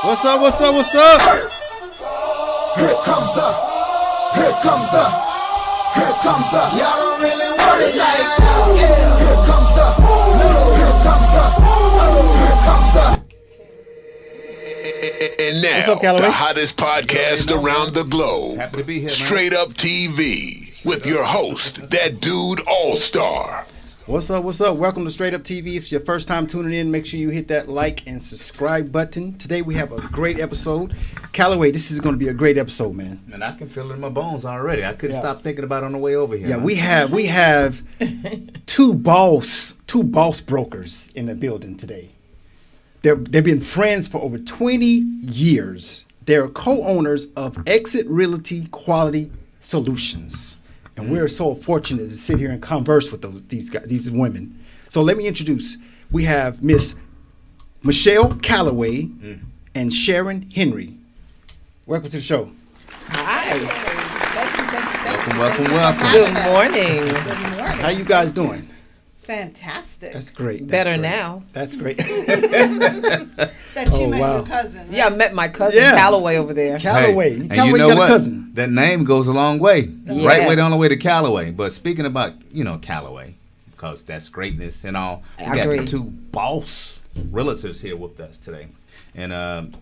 What's up? What's up? What's up? Here comes the, y'all don't really want it like that. Yeah. Here comes the. And now, What's up, Callaway? the hottest podcast around the globe. Happy to be here, man. Straight Up TV with your host, that dude All-Star. What's up? What's up? Welcome to Straight Up TV. If it's your first time tuning in, make sure you hit that like and subscribe button. Today we have a great episode. Callaway, this is going to be a great episode, man. And I can feel it in my bones already. I couldn't stop thinking about it on the way over here. Yeah, man. we have two boss brokers in the building today. They've been friends for over 20 years. They're co-owners of Exit Realty Quality Solutions. And we're so fortunate to sit here and converse with these women. So let me introduce. We have Miss Michelle Callaway and Sharon Henry. Welcome to the show. Hi. Welcome. Good morning. How you guys doing? Fantastic. That's great. That's Better great. now. That's great. That you met wow. your cousin. Yeah, I met my cousin Yeah. Callaway over there. Callaway. and Callaway, you know got what? a cousin. That name goes a long way. Yes. Right way down the way to Callaway. But speaking about, Callaway, because that's greatness and all, we I got agree. the two boss relatives here with us today. And,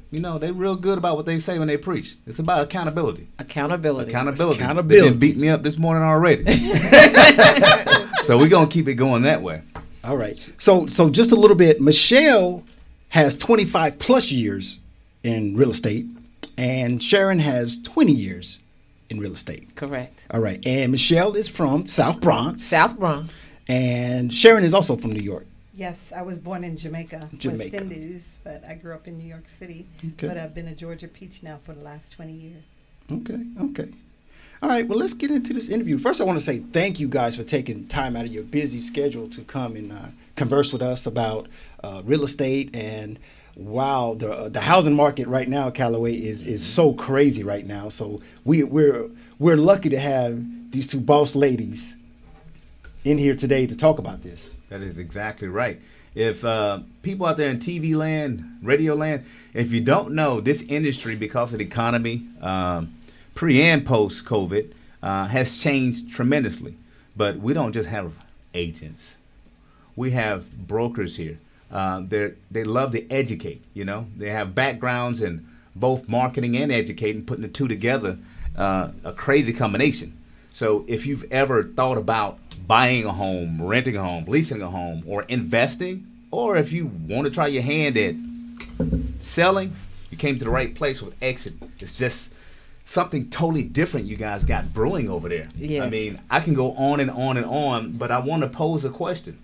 they real good about what they say when they preach. It's about accountability. Accountability. Accountability. Accountability. They done beat me up this morning already. So we're going to keep it going that way. All right. So just a little bit. Michelle has 25 plus years in real estate, and Sharon has 20 years in real estate. Correct. All right. And Michelle is from South Bronx. South Bronx. And Sharon is also from New York. Yes, I was born in Jamaica, Jamaica. West Indies, but I grew up in New York City. Okay. But I've been a Georgia peach now for the last 20 years. Okay. All right. Well, let's get into this interview. First, I want to say thank you guys for taking time out of your busy schedule to come and converse with us about real estate. And wow, the housing market right now, Callaway, is so crazy right now. So we're lucky to have these two boss ladies in here today to talk about this. That is exactly right. If people out there in TV land, radio land, if you don't know, this industry, because of the economy, pre and post COVID, has changed tremendously. But we don't just have agents. We have brokers here. They love to educate, They have backgrounds in both marketing and educating, putting the two together, a crazy combination. So if you've ever thought about buying a home, renting a home, leasing a home, or investing, or if you want to try your hand at selling, you came to the right place with Exit. It's just something totally different you guys got brewing over there. Yes. I mean, I can go on and on and on, but I want to pose a question.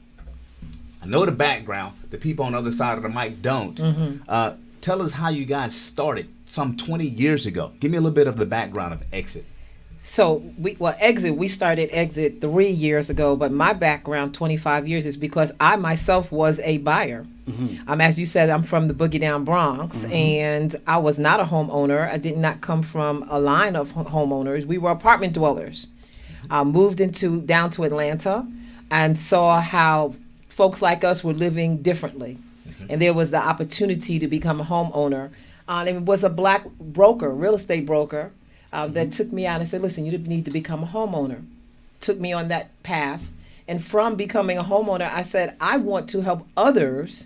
I know the background. The people on the other side of the mic don't. Tell us how you guys started some 20 years ago. Give me a little bit of the background of Exit. So, we started Exit 3 years ago, but my background, 25 years, is because I myself was a buyer. As you said, I'm from the Boogie Down Bronx, and I was not a homeowner. I did not come from a line of homeowners. We were apartment dwellers. I moved down to Atlanta and saw how folks like us were living differently. And there was the opportunity to become a homeowner. And it was a black broker, real estate broker, that took me out and said, listen, you need to become a homeowner. Took me on that path. And from becoming a homeowner, I said, I want to help others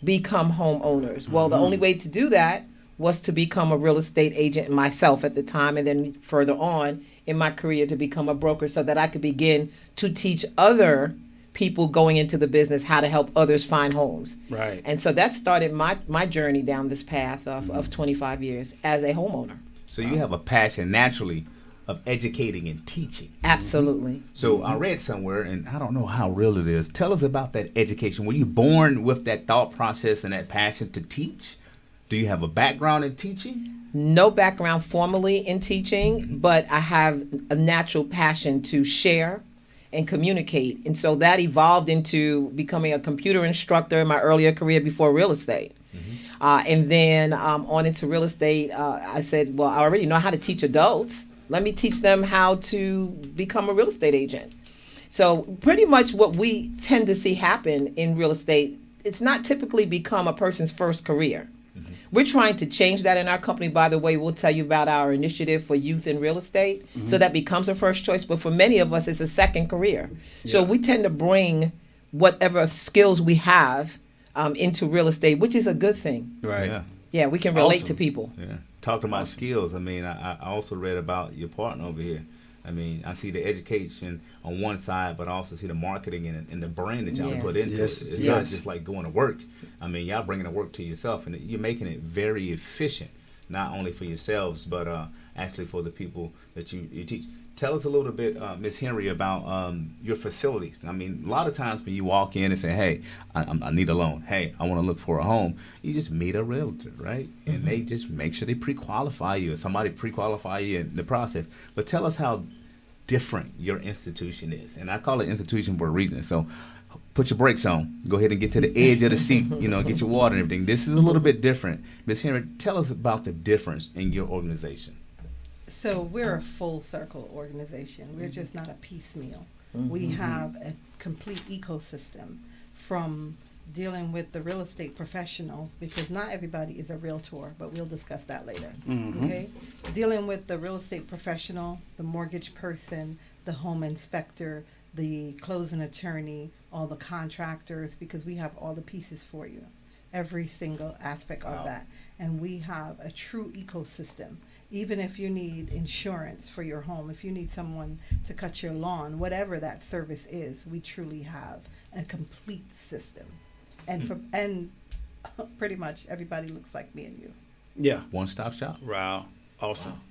become homeowners. Well, the only way to do that was to become a real estate agent myself at the time, and then further on in my career to become a broker so that I could begin to teach other people going into the business how to help others find homes. Right. And so that started my journey down this path of 25 years as a homeowner. So you have a passion naturally of educating and teaching. Absolutely. So I read somewhere, and I don't know how real it is. Tell us about that education. Were you born with that thought process and that passion to teach? Do you have a background in teaching? No background formally in teaching, but I have a natural passion to share and communicate. And so that evolved into becoming a computer instructor in my earlier career before real estate. And then on into real estate, I said, well, I already know how to teach adults. Let me teach them how to become a real estate agent. So pretty much what we tend to see happen in real estate, it's not typically become a person's first career. We're trying to change that in our company. By the way, we'll tell you about our initiative for youth in real estate. So that becomes a first choice. But for many of us, it's a second career. So we tend to bring whatever skills we have into real estate, which is a good thing. Right. Yeah. Yeah, we can relate Awesome. to people. Yeah. Talk to my skills. I mean, I also read about your partner over here. I mean, I see the education on one side, but I also see the marketing and the brand that y'all Yes. put into Yes, it. It's yes. not just like going to work. I mean, y'all bringing the work to yourself, and you're making it very efficient, not only for yourselves, but actually for the people that you teach. Tell us a little bit, Ms. Henry, about your facilities. I mean, a lot of times when you walk in and say, hey, I need a loan. Hey, I want to look for a home. You just meet a realtor, right? And they just make sure they pre-qualify you. Or somebody pre-qualify you in the process. But tell us how different your institution is. And I call it institution for a reason. So put your brakes on. Go ahead and get to the edge of the seat, get your water and everything. This is a little bit different. Ms. Henry, tell us about the difference in your organization. So we're a full circle organization. We're just not a piecemeal. We have a complete ecosystem from dealing with the real estate professionals, because not everybody is a realtor, but we'll discuss that later. Okay? Dealing with the real estate professional, the mortgage person, the home inspector, the closing attorney, all the contractors, because we have all the pieces for you, every single aspect of that. And we have a true ecosystem. Even if you need insurance for your home, if you need someone to cut your lawn, whatever that service is, we truly have a complete system. And pretty much everybody looks like me and you. Yeah. One-stop shop. Wow. Awesome.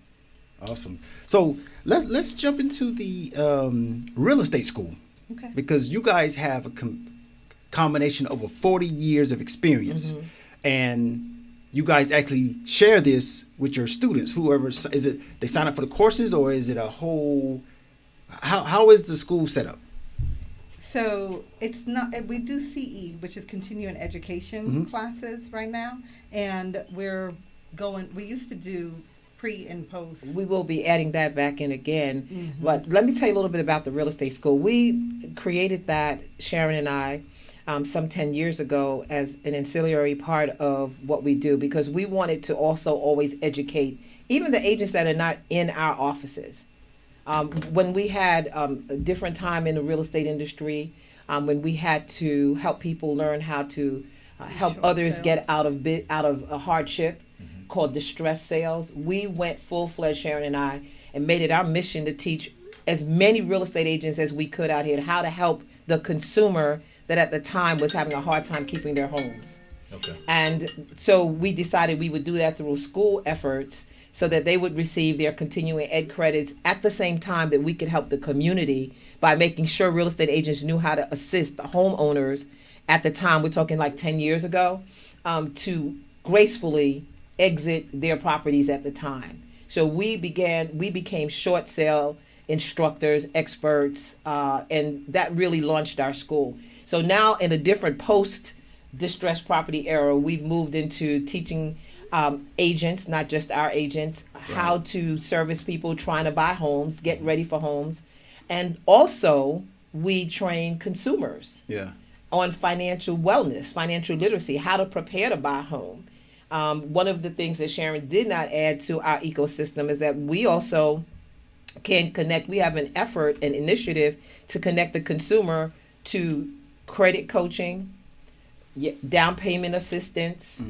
Awesome. So let's jump into the real estate school, Okay. because you guys have a combination of over 40 years of experience, and you guys actually share this with your students. Whoever is it, they sign up for the courses, or is it a whole? How is the school set up? So it's not, we do CE, which is continuing education classes right now. And we used to do pre and post. We will be adding that back in again. But let me tell you a little bit about the real estate school. We created that, Sharon and I, some 10 years ago as an ancillary part of what we do, because we wanted to also always educate even the agents that are not in our offices. When we had a different time in the real estate industry, when we had to help people learn how to help Short others sales. get out of a hardship, called distress sales, we went full-fledged, Sharon and I, and made it our mission to teach as many real estate agents as we could out here how to help the consumer that at the time was having a hard time keeping their homes. Okay. And so we decided we would do that through school efforts so that they would receive their continuing ed credits at the same time that we could help the community by making sure real estate agents knew how to assist the homeowners at the time, we're talking like 10 years ago, to gracefully exit their properties at the time. So we became short sale instructors, experts, and that really launched our school. So now in a different post-distressed property era, we've moved into teaching agents, not just our agents, how to service people trying to buy homes, get ready for homes. And also we train consumers on financial wellness, financial literacy, how to prepare to buy a home. One of the things that Sharon did not add to our ecosystem is that we also can connect. We have an effort, an initiative to connect the consumer to credit coaching, down payment assistance.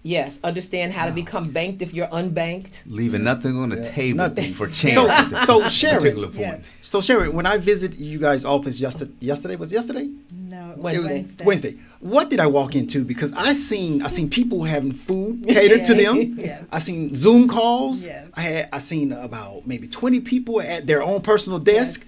Yes, understand how to become banked if you're unbanked. Leaving nothing on the table Nothing. for change. So- at this so Sharon- particular point. Yeah. So Sharon, when I visited you guys' office yesterday, was it yesterday? No, it was Wednesday. Wednesday. What did I walk into? Because I seen people having food catered to them. Yes. I seen Zoom calls. Yes. I seen about maybe 20 people at their own personal desk,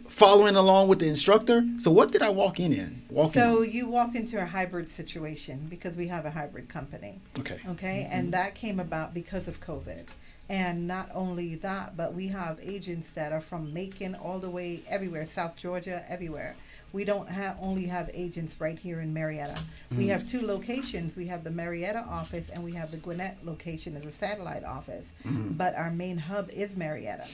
following along with the instructor. So what did I walk in? So you walked into a hybrid situation because we have a hybrid company. Okay. Okay, and that came about because of COVID. And not only that, but we have agents that are from Macon all the way everywhere, South Georgia, everywhere. We don't only have agents right here in Marietta. We have two locations. We have the Marietta office and we have the Gwinnett location as a satellite office. But our main hub is Marietta.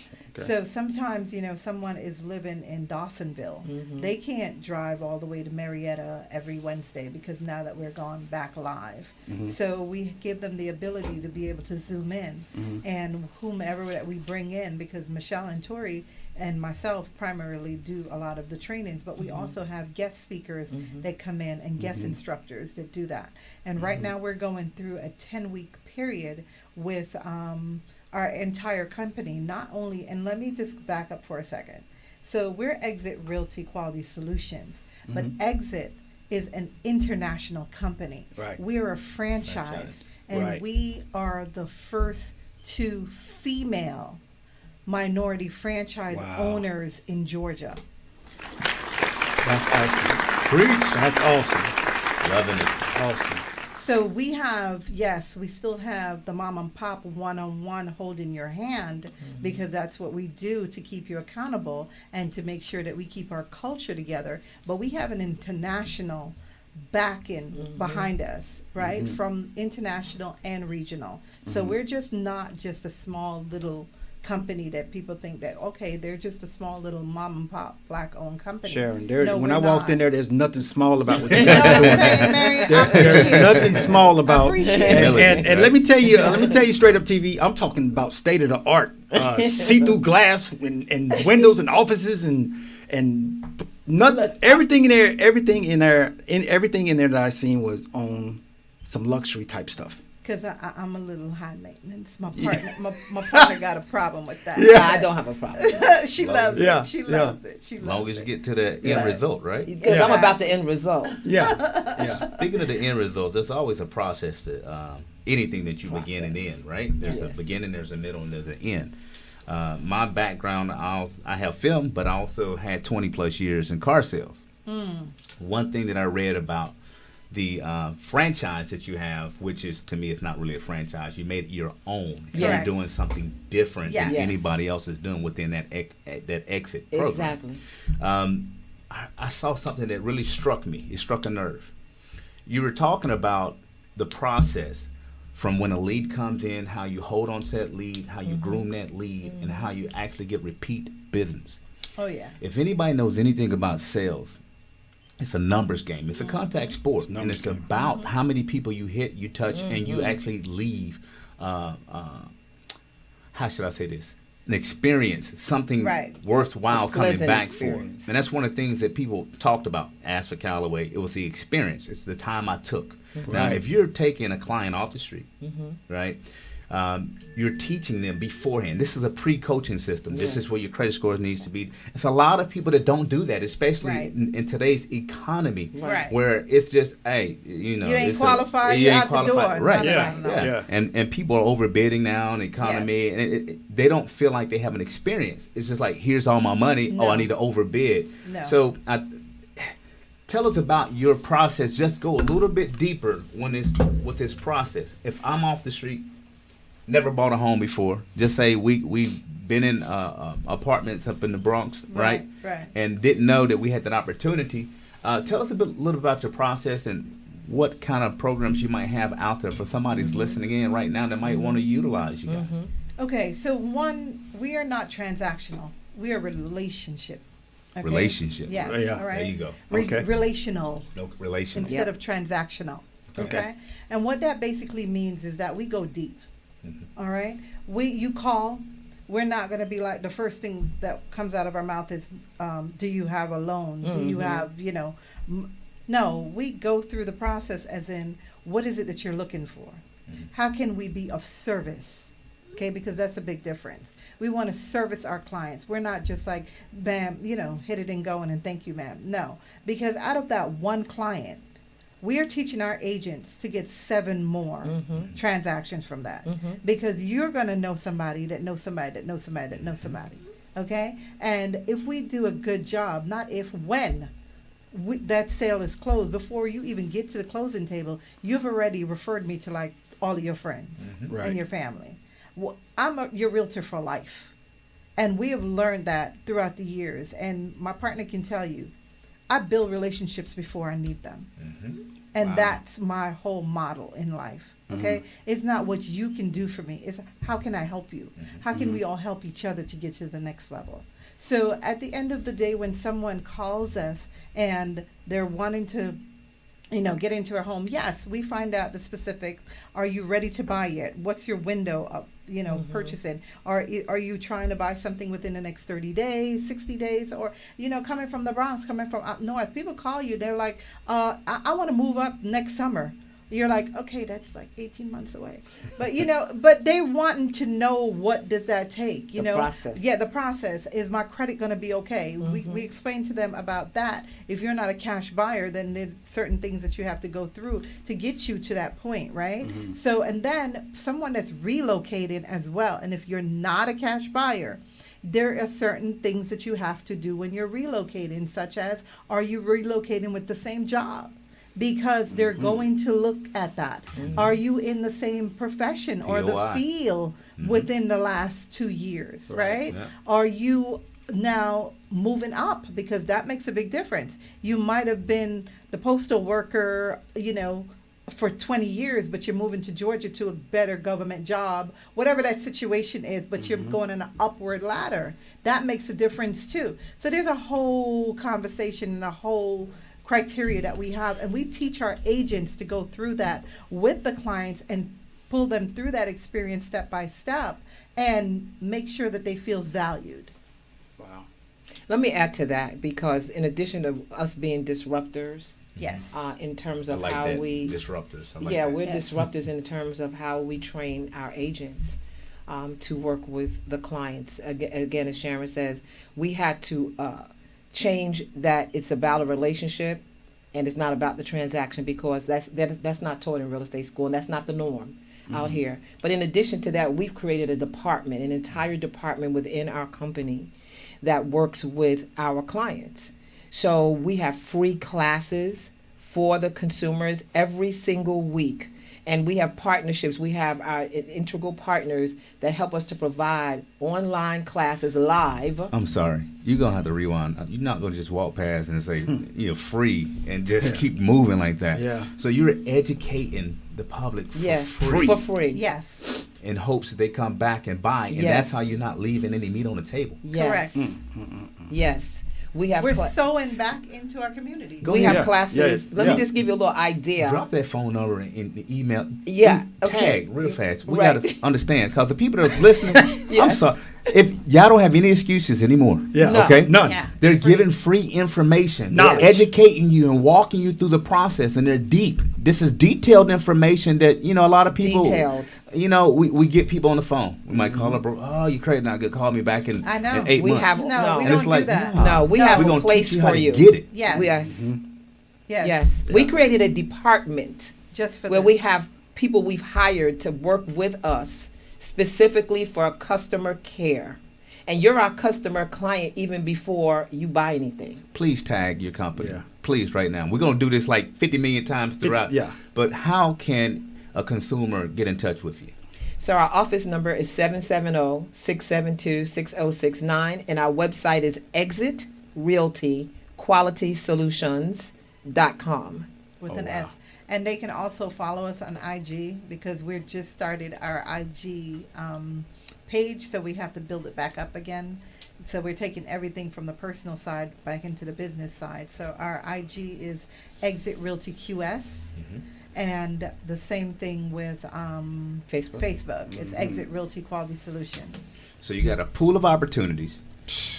So sometimes, someone is living in Dawsonville. They can't drive all the way to Marietta every Wednesday because now that we're gone back live. So we give them the ability to be able to zoom in. And whomever that we bring in, because Michelle and Tori and myself primarily do a lot of the trainings, but we also have guest speakers that come in and guest instructors that do that. And right now we're going through a 10-week period with our entire company, not only, and let me just back up for a second. So we're Exit Realty Quality Solutions, but Exit is an international company. Right. We're a franchise, and we are the first 2 female minority franchise owners in Georgia. That's awesome. That's awesome. Loving it. Awesome. So we have, yes, we still have the mom and pop one-on-one holding your hand, because that's what we do to keep you accountable and to make sure that we keep our culture together. But we have an international backing behind us, right? From international and regional. So we're just not just a small little company that people think that, okay, they're just a small little mom and pop black owned company. Sharon, No, when we're I walked not. in there, there's nothing small about what you You know guys what are I'm doing. saying, Mary? I There's appreciate nothing it. small I about. appreciate And, it. and let me tell you straight up, TV. I'm talking about state of the art, see-through glass and windows and offices and nothing. Everything in there that I seen was on some luxury type stuff. Because I'm a little high maintenance. My partner, my partner got a problem with that. I don't have a problem. She loves Yeah, it. She yeah. loves it. She As long loves as it. you get to the end result, right? Because Yeah. I'm about the end result. Yeah. Speaking of the end result, there's always a process to anything that you begin and end, right? There's a beginning, there's a middle, and there's an end. My background, I have film, but I also had 20 plus years in car sales. One thing that I read about the franchise that you have, which is, to me, it's not really a franchise. You made it your own. Yes. You're doing something different Yes. than Yes. anybody else is doing within that exit program. Exactly. I saw something that really struck me. It struck a nerve. You were talking about the process from when a lead comes in, how you hold on to that lead, how you groom that lead, and how you actually get repeat business. Oh, yeah. If anybody knows anything about sales, it's a numbers game. It's a contact sport, and numbers it's game. about how many people you hit, you touch, and you actually leave. How should I say this? An experience, something Right. worthwhile A coming pleasant back experience. for. And that's one of the things that people talked about. Asked for Callaway, it was the experience. It's the time I took. Now, Right. if you're taking a client off the street, right? You're teaching them beforehand. This is a pre-coaching system. This is where your credit score needs to be. It's a lot of people that don't do that, especially Right. in today's economy, Right. where it's just, hey, You ain't it's qualified, you you're ain't out the qualified. door. Right? No, Yeah. no, no. Yeah. And people are overbidding now in the economy, Yes. and they don't feel like they have an experience. It's just like, here's all my money. No. Oh, I need to overbid. No. So tell us about your process. Just go a little bit deeper with this process. If I'm off the street, never bought a home before. Just say we've been in apartments up in the Bronx, right? Right. And didn't know that we had that opportunity. Tell us little about your process and what kind of programs you might have out there for somebody's listening in right now that might want to utilize you guys. Okay, so one, we are not transactional. We are relationship. Okay? Relationship. Yes. Yeah. All right. There you go. Okay. Relational No relation. instead of transactional. Okay. And what that basically means is that we go deep. All right. You call. We're not going to be like, the first thing that comes out of our mouth is, do you have a loan? Do you have, no, we go through the process as in, what is it that you're looking for? How can we be of service? Okay, because that's a big difference. We want to service our clients. We're not just like, bam, hit it and going and thank you, ma'am. No, because out of that one client, we are teaching our agents to get 7 more transactions from that, because you're going to know somebody that knows somebody that knows somebody that knows somebody. Okay, and if we do a good job, not if, when that sale is closed, before you even get to the closing table, you've already referred me to like all of your friends Right. and your family. Well, I'm your realtor for life, and we have learned that throughout the years. And my partner can tell you, I build relationships before I need them. And Wow. that's my whole model in life. Okay, it's not what you can do for me. It's how can I help you? How can we all help each other to get to the next level? So at the end of the day, when someone calls us and they're wanting to, get into our home, yes, we find out the specifics. Are you ready to buy yet? What's your window of, purchasing? Are you trying to buy something within the next 30 days, 60 days? Or, coming from the Bronx, coming from up north, people call you, they're like, I want to move up next summer. You're like, okay, that's like 18 months away. But, but they wanting to know, what does that take? The process. Yeah, the process. Is my credit going to be okay? We explain to them about that. If you're not a cash buyer, then there's certain things that you have to go through to get you to that point, right? So, and then someone that's relocated as well. And if you're not a cash buyer, there are certain things that you have to do when you're relocating, such as, are you relocating with the same job? Because they're going to look at that. Are you in the same profession or the POI. field within the last 2 years, right? Yeah. Are you now moving up? Because that makes a big difference. You might have been the postal worker, for 20 years, but you're moving to Georgia to a better government job, whatever that situation is, but you're going on an upward ladder. That makes a difference too. So there's a whole conversation and a whole criteria that we have, and we teach our agents to go through that with the clients and pull them through that experience step by step and make sure that they feel valued. Wow. Let me add to that, because in addition to us being disruptors, Yes. in terms I of like how that. we, Disruptors. I like yeah, that. we're Yes. disruptors in terms of how we train our agents to work with the clients. Again, as Sharon says, we had to change that it's about a relationship and it's not about the transaction, because that's not taught in real estate school, and that's not the norm out here. But in addition to that, we've created a department, an entire department within our company that works with our clients. So we have free classes for the consumers every single week. And we have partnerships. We have our integral partners that help us to provide online classes live. I'm sorry. You're going to have to rewind. You're not going to just walk past and say, free and just keep moving like that. Yeah. So you're educating the public for Yes, free for free. Yes. in hopes that they come back and buy. And Yes. that's how you're not leaving any meat on the table. Yes. Correct. Yes. We have We're cla- sewing back into our community. Go we ahead. have classes. Yeah, Let yeah. me just give you a little idea. Drop that phone number in the email. Yeah, Tag okay. real fast. We Right. got to understand, because the people that are listening, I'm Yes. sorry. If y'all don't have any excuses anymore, Yeah. No. okay? None. Yeah. They're Free. giving free information. Knowledge. They're educating you and walking you through the process, and they're deep. This is detailed information that, a lot of people, Detailed. We get people on the phone. We might call up, oh, you crazy, not good. Call me back in, I know. in 8 We months. have No, no. we And don't it's like, do that. No, we have we're a gonna place teach you how for to you. get it. Yes. Yes. Yes. Yes. We created a department Just for where this. we have people we've hired to work with us specifically for customer care. And you're our customer client even before you buy anything. Please tag your company. Yeah. Please, right now. We're going to do this like 50 million times throughout. yeah. But how can a consumer get in touch with you? So our office number is 770-672-6069, and our website is exitrealtyqualitysolutions.com. with Oh, an wow. S. And they can also follow us on IG, because we're just started our IG page, so we have to build it back up again. So we're taking everything from the personal side back into the business side. So our IG is Exit Realty QS, and the same thing with Facebook. Facebook. It's Exit Realty Quality Solutions. So you got a pool of opportunities.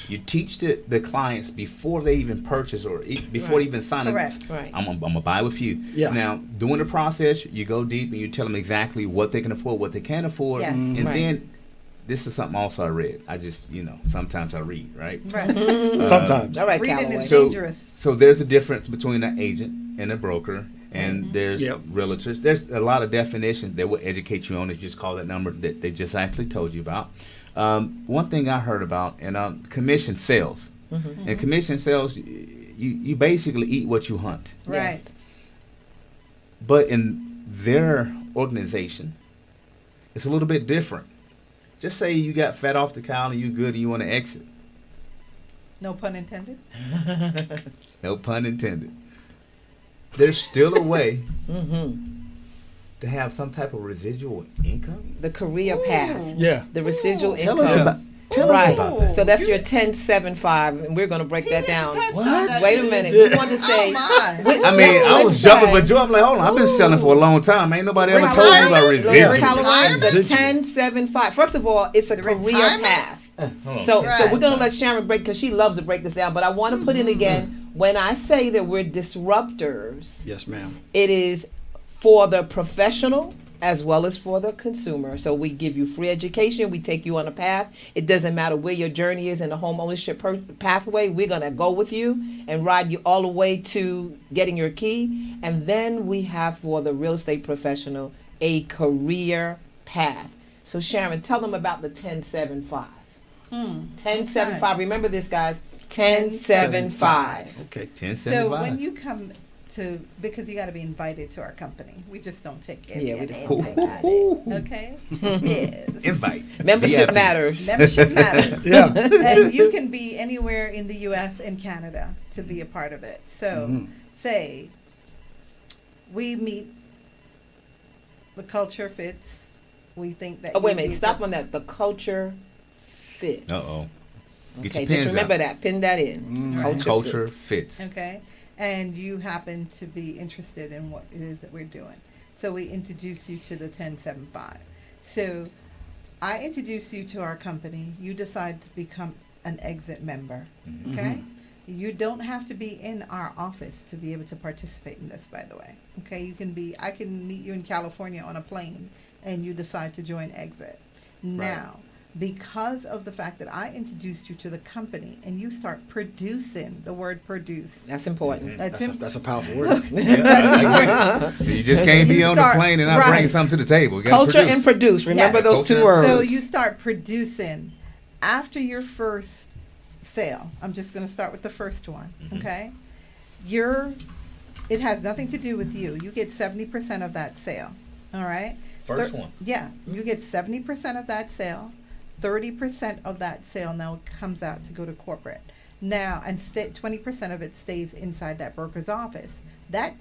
You teach the clients before they even purchase or before Right. they even sign up. Correct. Right. I'm going to buy with you. Yeah. Now, during the process, you go deep and you tell them exactly what they can afford, what they can't afford. Yes. And Right. then, this is something also I read. I just, sometimes I read, right? Right. Sometimes. All right, Reading Callaway. is So- dangerous. So there's a difference between an agent and a broker, and there's Yep. realtors. There's a lot of definitions that will educate you on if you just call that number that they just actually told you about. One thing I heard about, and commission sales. And commission sales, you basically eat what you hunt. Right. Yes. But in their organization, it's a little bit different. Just say you got fed off the cow and you good and you want to exit. No pun intended. No pun intended. There's still a way to have some type of residual income? The career path. Yeah. The residual Tell income. us about. Tell right. us about that. So that's your 1075, and we're going to break that down. What? Wait a minute. We want to say. Oh my. I mean, I was jumping for joy. I'm like, hold on, I've been selling for a long time. Ain't nobody ever told me about residual. Callaway, the Residual. 1075. First of all, it's a career retirement? path. Hold on. So Right. we're going to let Sharon break, because she loves to break this down. But I want to put in again, when I say that we're disruptors, Yes, ma'am. it is for the professional as well as for the consumer. So we give you free education. We take you on a path. It doesn't matter where your journey is in the home ownership pathway. We're going to go with you and ride you all the way to getting your key. And then we have for the real estate professional a career path. So Sharon, tell them about the 1075. 1075. Remember this, guys. 1075. Okay. 1075. So when you come to, because you got to be invited to our company. We just don't take any. Yeah, we just don't take it. Okay. Yes. Invite. Membership VIP. matters. Membership matters. Yeah. And you can be anywhere in the U.S. and Canada to be a part of it. So, say we meet, the culture fits. We think that. Oh, wait a you'd minute. be Stop the- on that. The culture fits. Uh-oh. Get Okay, your just pens remember out. that. Pin that in. Culture fits. Okay. And you happen to be interested in what it is that we're doing. So we introduce you to the 1075. So I introduce you to our company. You decide to become an exit member. Okay. You don't have to be in our office to be able to participate in this, by the way. Okay. You can be, I can meet you in California on a plane and you decide to join exit. Now, because of the fact that I introduced you to the company and you start producing, the word produce. That's important. That's a powerful word. I get it. You just can't be You on start- the plane and not right. bring something to the table. You gotta Culture produce. and produce. Remember Yeah. those two Culture. words. So you start producing after your first sale. I'm just going to start with the first one, okay? It has nothing to do with you. You get 70% of that sale, all right? First one. Yeah, you get 70% of that sale. 30% of that sale now comes out to go to corporate. Now, and 20% of it stays inside that broker's office. That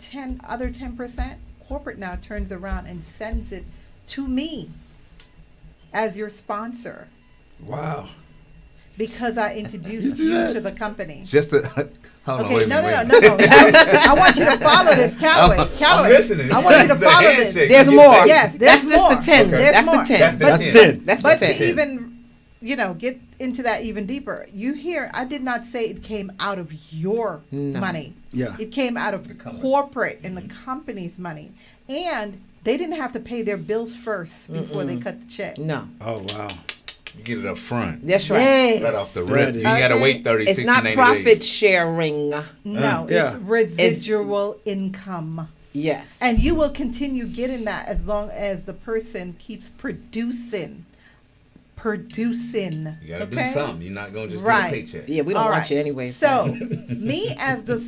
other 10%, corporate now turns around and sends it to me as your sponsor Wow. because I introduced do you that? to the company. Just to, hold on, Okay, wait a no. minute, wait a minute. I want you to follow this, Callaway. I'm listening. I want you to The follow this. handshake. There's You more. pay. Yes, That's there's just more. the 10. Okay. There's That's more. the 10. That's the That's 10. 10. That's But the to 10. even, get into that even deeper, you hear, I did not say it came out of your money. Yeah. It came out of company. corporate and the company's money. And they didn't have to pay their bills first before they cut the check. No. Oh, wow. You get it up front. That's right. Yes. Right off the That rip. is- You gotta Okay. wait 30, It's 60, not 90 profit days. sharing. No, Yeah. it's residual income. Yes. And you will continue getting that as long as the person keeps producing. You gotta do something. You're not gonna just Right. get a paycheck. Yeah, we don't All want right. you anyway. So, me as the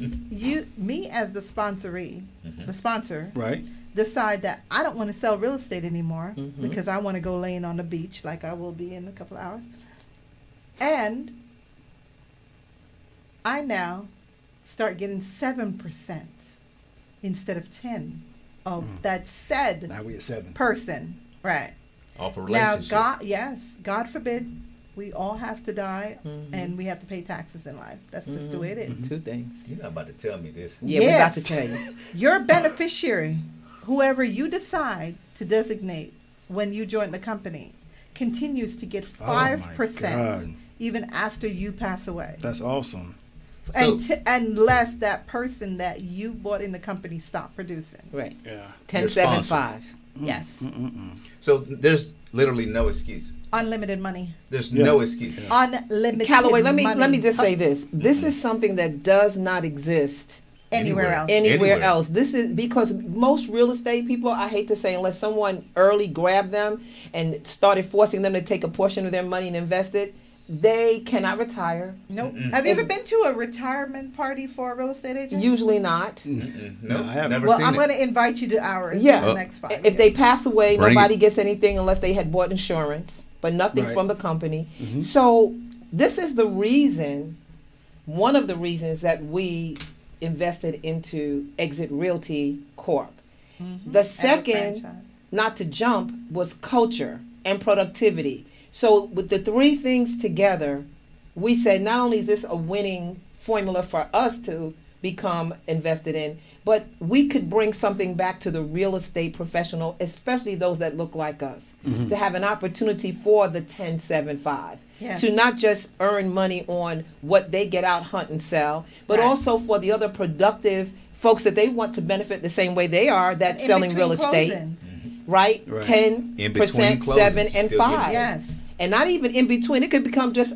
sponsoree, the sponsor, Right. decide that I don't want to sell real estate anymore Mm-hmm. because I want to go laying on the beach like I will be in a couple of hours. And I now start getting 7% instead of 10 of that said Now we at 7. person. Right. Off a Now, relationship. God forbid, we all have to die and we have to pay taxes in life. That's just the way it is. Two things. You're not about to tell me this. Yeah, we're about Yes. to tell you. Your beneficiary, whoever you decide to designate when you join the company, continues to get 5% God. even after you pass away. That's awesome. Unless that person that you bought in the company stop producing. Right. Yeah. 1075. Yes. So there's literally no excuse. Unlimited money. There's Yeah. no excuse. Unlimited Callaway, money. let me just say this. This is something that does not exist Anywhere else. anywhere Anywhere. else. This is because most real estate people, I hate to say, unless someone early grabbed them and started forcing them to take a portion of their money and invest it, they cannot retire. Nope. Have you ever been to a retirement party for a real estate agent? Usually not. No, I haven't. never Well, seen I'm it. going to invite you to ours Yeah. in the next 5 If they years. pass away, Bring nobody it. gets anything unless they had bought insurance, but nothing Right. from the company. So this is the reason, one of the reasons that we invested into Exit Realty Corp. The second, not to jump, was culture and productivity. So with the three things together, we said not only is this a winning formula for us to become invested in, but we could bring something back to the real estate professional, especially those that look like us, to have an opportunity for the 1075. Yes. To not just earn money on what they get out, hunt, and sell, but Right. also for the other productive folks that they want to benefit the same way they are, that's In selling real between estate, closings. right? Right. 10%, closings, 7, and still 5. getting Yes. And not even in between. It could become just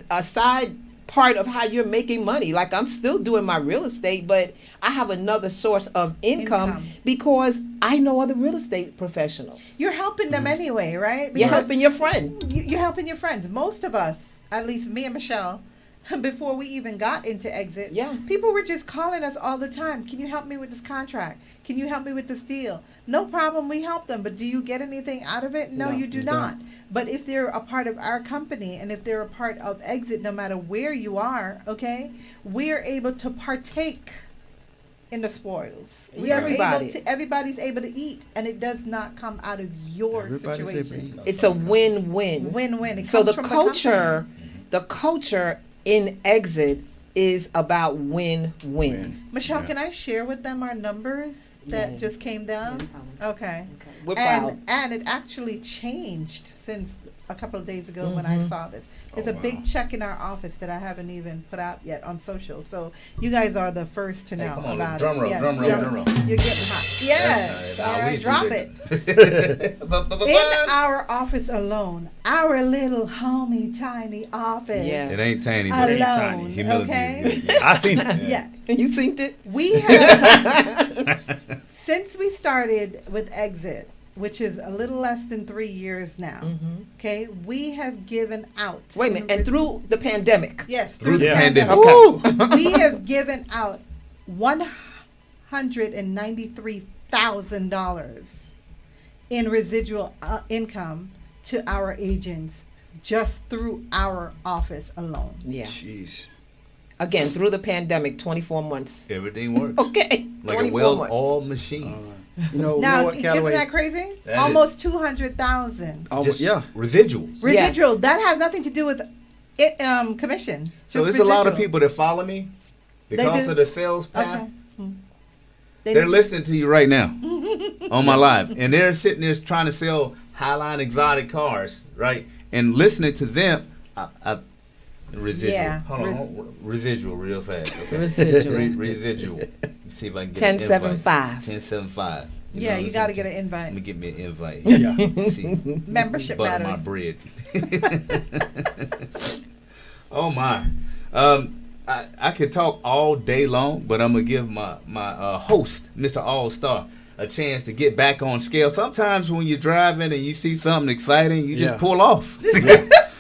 a side part of how you're making money. Like I'm still doing my real estate, but I have another source of income. Because I know other real estate professionals. You're helping them anyway, right? You're Because helping your friend. you're helping your friends. Most of us, at least me and Michelle, before we even got into Exit, Yeah. people were just calling us all the time. Can you help me with this contract? Can you help me with this deal? No problem, we help them. But do you get anything out of it? No, No, you do you not. But if they're a part of our company and if they're a part of Exit, no matter where you are, okay, we're able to partake in the spoils. We are Everybody. able to, everybody's able to eat, and it does not come out of your Everybody's able to situation. eat. It's a win-win. Win-win. It So comes the from culture, company. in Exit is about win-win. Michelle, Yeah. can I share with them our numbers that Yeah. just came down? Yeah, tell 'em. Okay. We're proud. And it actually changed since a couple of days ago when Mm-hmm. I saw this. It's Oh, a big wow. check in our office that I haven't even put out yet on social. So you guys are the first to Hey, know come on, about drum it. roll, Yes, drum roll, drum roll. You're getting hot. Yes. That's All how we right, do drop it. it. In our office alone, our little homey tiny office. Yeah. It ain't tiny, but it ain't Alone, tiny. Humility okay? is good. I seen it. Yeah. You seen it? We have, since we started with Exit, which is a little less than 3 years now, okay, we have given out. Wait a minute. And through the pandemic. Yes, Through the Yeah. pandemic. Okay. Ooh. we have given out $193,000 in residual income to our agents just through our office alone. Yeah. Jeez. Again, through the pandemic, 24 months. Everything works. Okay. Like 24 a months. well-oiled machine. You know Now, what, isn't Callaway? that crazy? That Almost 200,000 Almost, yeah. Residuals. residual. Yes. That has nothing to do with it, commission. So Just there's a lot of residual. people that follow me because do. of the sales path. Okay. They They're do. listening to you right now on my live, and they're sitting there trying to sell Highline exotic cars, right? And listening to them, residual. Yeah. Hold on, residual, real fast. Okay? Residual. Residual. Let's see if I can get 1075. 1075. Yeah, you got to get an invite. Let me get me an invite. Yeah. See, Membership butter my matters. bread. Oh my. I could talk all day long, but I'm gonna give my host, Mr. All Star, a chance to get back on scale. Sometimes when you're driving and you see something exciting, you just Yeah. pull off.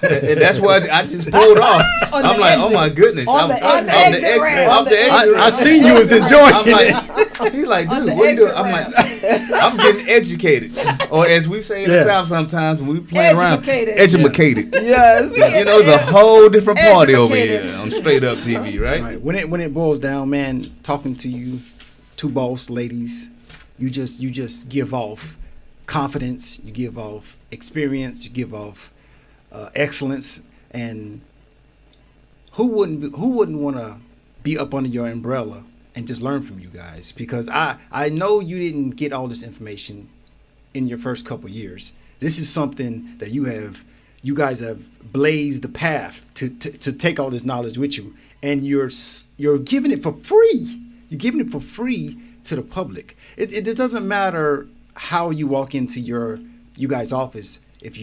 And that's what I just pulled off. On I'm the like, oh exit. my goodness. On the exit ramp. Off the exit I ramp. seen you was enjoying I'm it. like, he's like, On dude, the what you doing? exit I'm ramp. like, I'm getting educated, or as we say in the Yeah. South sometimes when we play around, Educated. educated. Yes. You know, it's a whole different party over Educated. here on Straight Up TV, right? Right. When it boils down, man, talking to you, two boss ladies, you just give off confidence, you give off experience, you give off excellence, and who wouldn't want to be up under your umbrella and just learn from you guys? Because I know you didn't get all this information in your first couple years. This is something that you guys have blazed the path to take all this knowledge with you, and you're giving it for free. You're giving it for free to the public. It doesn't matter how you walk into you guys' office. If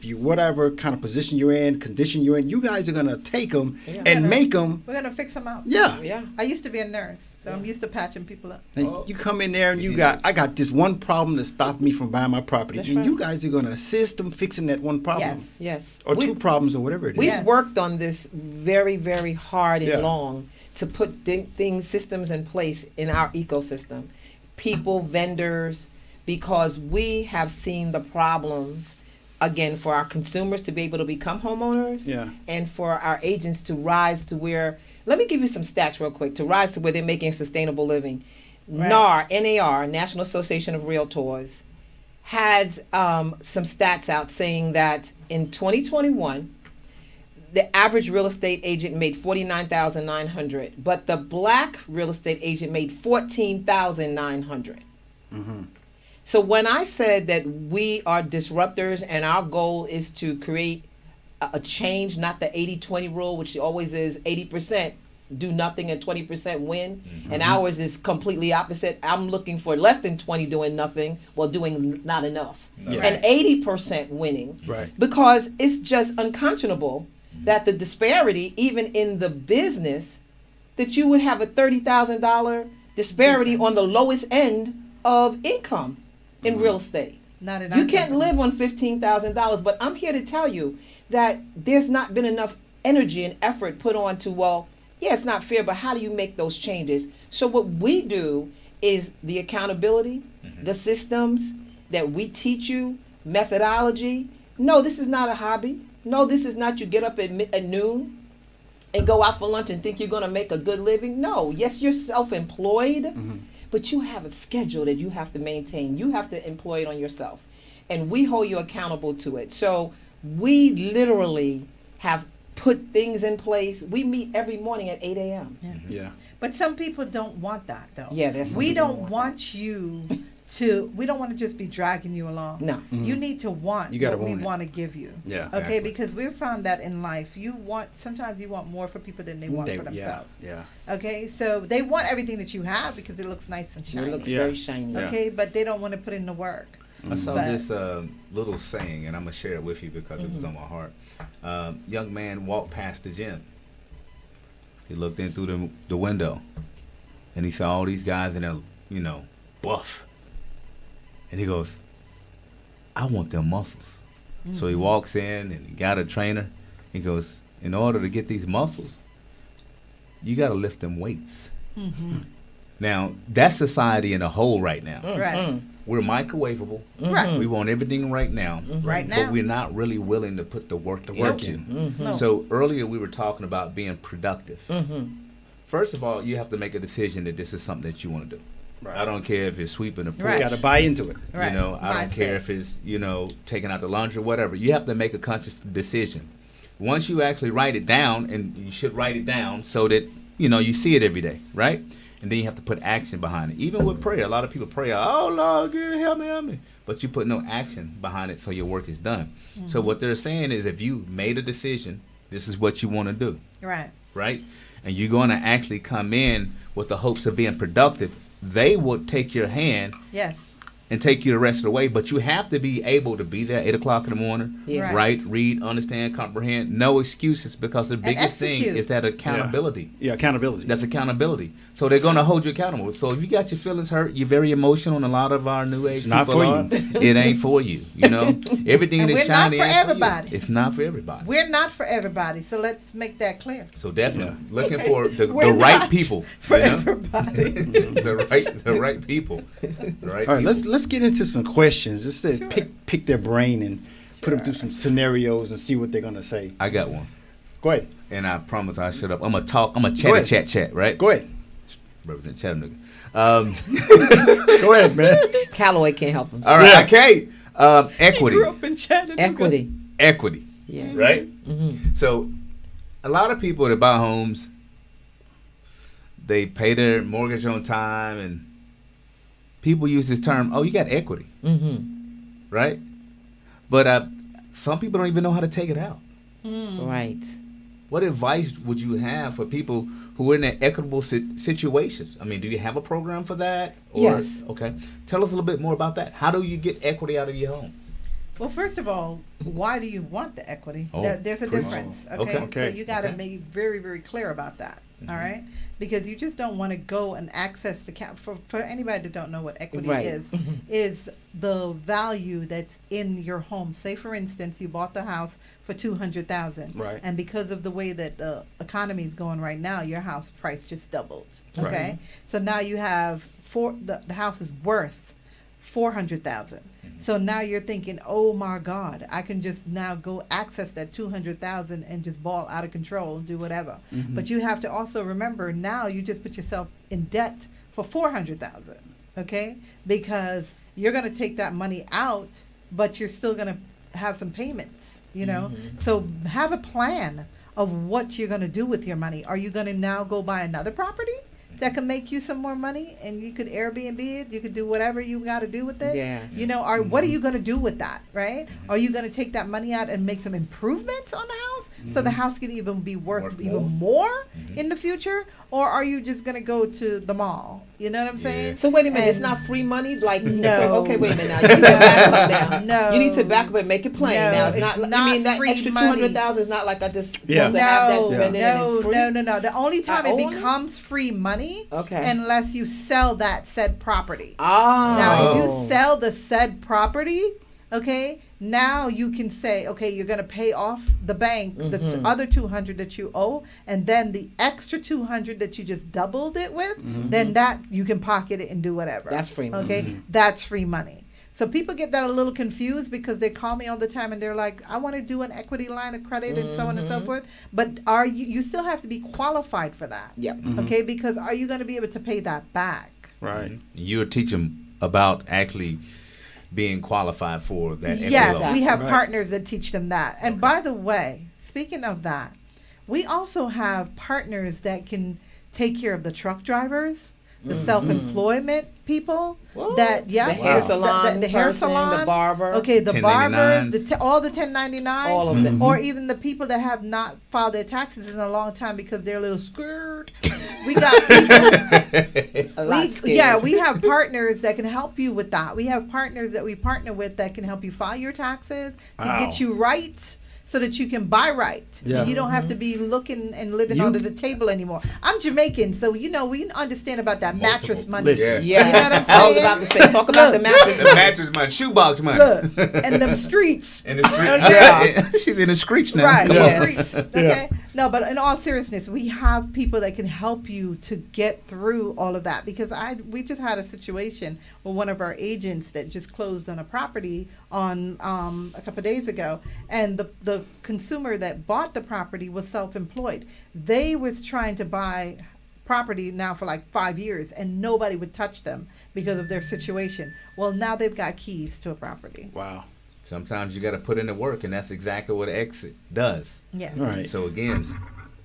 you whatever kind of position you're in, condition you're in, you guys are gonna take them Yeah. and make them. We're going to fix them out. Yeah. Yeah. I used to be a nurse, so I'm used to patching people up. And you come in there and I got this one problem that stopped me from buying my property, That's and right. you guys are gonna assist them fixing that one problem Yes. Yes. or We- two problems or whatever it is. We've Yes. worked on this very, very hard and Yeah. long to put systems in place in our ecosystem. People, vendors, because we have seen the problems, again, for our consumers to be able to become homeowners Yeah. and for our agents to rise to where, let me give you some stats real quick, to rise to where they're making sustainable living. NAR, National Association of Realtors, had some stats out saying that in 2021, the average real estate agent made $49,900, but the black real estate agent made $14,900. So when I said that we are disruptors and our goal is to create a change, not the 80-20 rule, which always is 80% do nothing and 20% win, and ours is completely opposite. I'm looking for less than 20 doing nothing while doing not enough, and 80% winning, because it's just unconscionable that the disparity, even in the business, that you would have a $30,000 disparity on the lowest end of income in real estate. Not in You our can't company. live on $15,000, but I'm here to tell you that there's not been enough energy and effort put on to, well, yeah, it's not fair, but how do you make those changes? So what we do is the accountability, the systems that we teach you, methodology. No, this is not a hobby. No, this is not you get up at noon and go out for lunch and think you're going to make a good living. No, yes, you're self-employed, but you have a schedule that you have to maintain. You have to employ it on yourself. And we hold you accountable to it. So we literally have put things in place. We meet every morning at 8 a.m. Yeah. But some people don't want that, though. Yeah, there's some we people don't don't want want you to. We don't want to just be dragging you along. No. You need to want You gotta what we want it. want to give you. Yeah. Okay, Exactly. because we've found that in life, sometimes you want more for people than they want for Yeah. themselves. Yeah. Okay, so they want everything that you have because it looks nice and It shiny. looks Yeah. very shiny. Yeah. Okay, but they don't want to put in the work. I saw But- this little saying, and I'm gonna share it with you because it was on my heart. Young man walked past the gym. He looked in through the window, and he saw all these guys in there, buff. And he goes, "I want them muscles." So he walks in and he got a trainer. He goes, "In order to get these muscles, you got to lift them weights." Now that's society in a whole right now. Right. We're microwavable. Right. We want everything right now. Right But now. we're not really willing to put the work into. No. So earlier we were talking about being productive. First of all, you have to make a decision that this is something that you want to do. I don't care if it's sweeping the pool. Right. You got to buy into it. Right. I don't care if it's, taking out the laundry or whatever. You have to make a conscious decision. Once you actually write it down, and you should write it down so that, you see it every day, right? And then you have to put action behind it. Even with prayer, a lot of people pray, "Oh, Lord, help me. But you put no action behind it, so your work is done. So what they're saying is if you made a decision, this is what you want to do, Right. right? And you're going to actually come in with the hopes of being productive, they will take your hand Yes. and take you the rest of the way. But you have to be able to be there at 8 o'clock in the morning, Yes. write, read, understand, comprehend. No excuses, because the biggest thing execute. is that accountability. Yeah, accountability. That's accountability. So they're going to hold you accountable. So if you got your feelings hurt, you're very emotional, and a lot of our new age It's not people for are. you. It ain't for you. Everything And that's we're not shiny for ain't everybody. you. It's not for everybody. We're not for everybody, so let's make that clear. So definitely looking for the We're right not people. For you know? everybody. the right people. The right All right, people. let's get into some questions just to pick their brain and put them through some scenarios and see what they're gonna say. I got one, Go ahead. and I promise I'll shut up. I'm gonna talk. I'm gonna Go ahead. chat, right? Go ahead. Represent Chattanooga. Go ahead, man. Callaway can't help himself. All right, okay. Equity. Grew up in Chattanooga. Equity. Yes. Right? So, a lot of people that buy homes, they pay their mortgage on time, and people use this term, "Oh, you got equity," right? But some people don't even know how to take it out. Right. What advice would you have for people who are in that equitable situations? I mean, do you have a program for that? Yes. Okay. Tell us a little bit more about that. How do you get equity out of your home? Well, first of all, why do you want the equity? Oh, There's a preach. difference. Okay. Okay. So you got to Okay. make very, very clear about that. All right, because you just don't want to go and access the cap. For anybody that don't know what equity Right. is the value that's in your home. Say, for instance, you bought the house for $200,000, Right. and because of the way that the economy is going right now, your house price just doubled. Okay, Right. so now you have the house is worth $400,000. So now you're thinking, oh my God, I can just now go access that $200,000 and just ball out of control and do whatever. But you have to also remember, now you just put yourself in debt for 400,000. Okay, because you're going to take that money out, but you're still going to have some payments. You know, so have a plan of what you're going to do with your money. Are you going to now go buy another property that can make you some more money, and you could Airbnb it, you could do whatever you got to do with it? Yes. You know, what are you going to do with that, right? Are you going to take that money out and make some improvements on the house so the house can even be worth even more in the future? Or are you just going to go to the mall? You know what I'm saying? So wait a minute, it's And- not free money? Like, No. so, okay, wait a minute now. You need to back up now. No. You need to back up and make it plain No, now. it's You not mean that free extra money. 200,000 is not like I just Yeah. supposed to have that No, spending and it's free? no. The only time I it own it? becomes free money, Okay. unless you sell that said property. Ah. Now, if Oh. you sell the said property, okay, now you can say, okay, you're going to pay off the bank the other 200 that you owe, and then the extra 200 that you just doubled it with, then that you can pocket it and do whatever. That's free money. Okay, that's free money. So people get that a little confused because they call me all the time and they're like, I want to do an equity line of credit and so on and so forth. But are you still have to be qualified for that? Yep. Okay, because are you going to be able to pay that back? Right. You're teaching about actually being qualified for that. Yes, FLO. we have Right. partners that teach them that. And by the way, speaking of that, we also have partners that can take care of the truck drivers, the self-employment people. Whoa. That yeah, The hair salon the hair person, salon, the barber. Okay, the barbers, 1099s. all the 1099s, All of them. or even the people that have not filed their taxes in a long time because they're a little scared. We got people. A lot scared. Yeah, we have partners that can help you with that. We have partners that we partner with that can help you file your taxes, to Wow. get you right so that you can buy right. Yeah. You don't have to be looking and living You- under the table anymore. I'm Jamaican, so we understand about that mattress money. Listen. Yes. You know what I'm I was saying? about to say, talk about the mattress. The mattress money, shoebox money. Look, and them streets. In the street. Okay. She's in the streets now. Right, Yes. streets. Okay. No, but in all seriousness, we have people that can help you to get through all of that, because we just had a situation with one of our agents that just closed on a property on a couple of days ago, and the consumer that bought the property was self-employed. They was trying to buy property now for like 5 years, and nobody would touch them because of their situation. Well, now they've got keys to a property. Wow. Sometimes you got to put in the work, and that's exactly what Exit does. Yeah, All right. So again,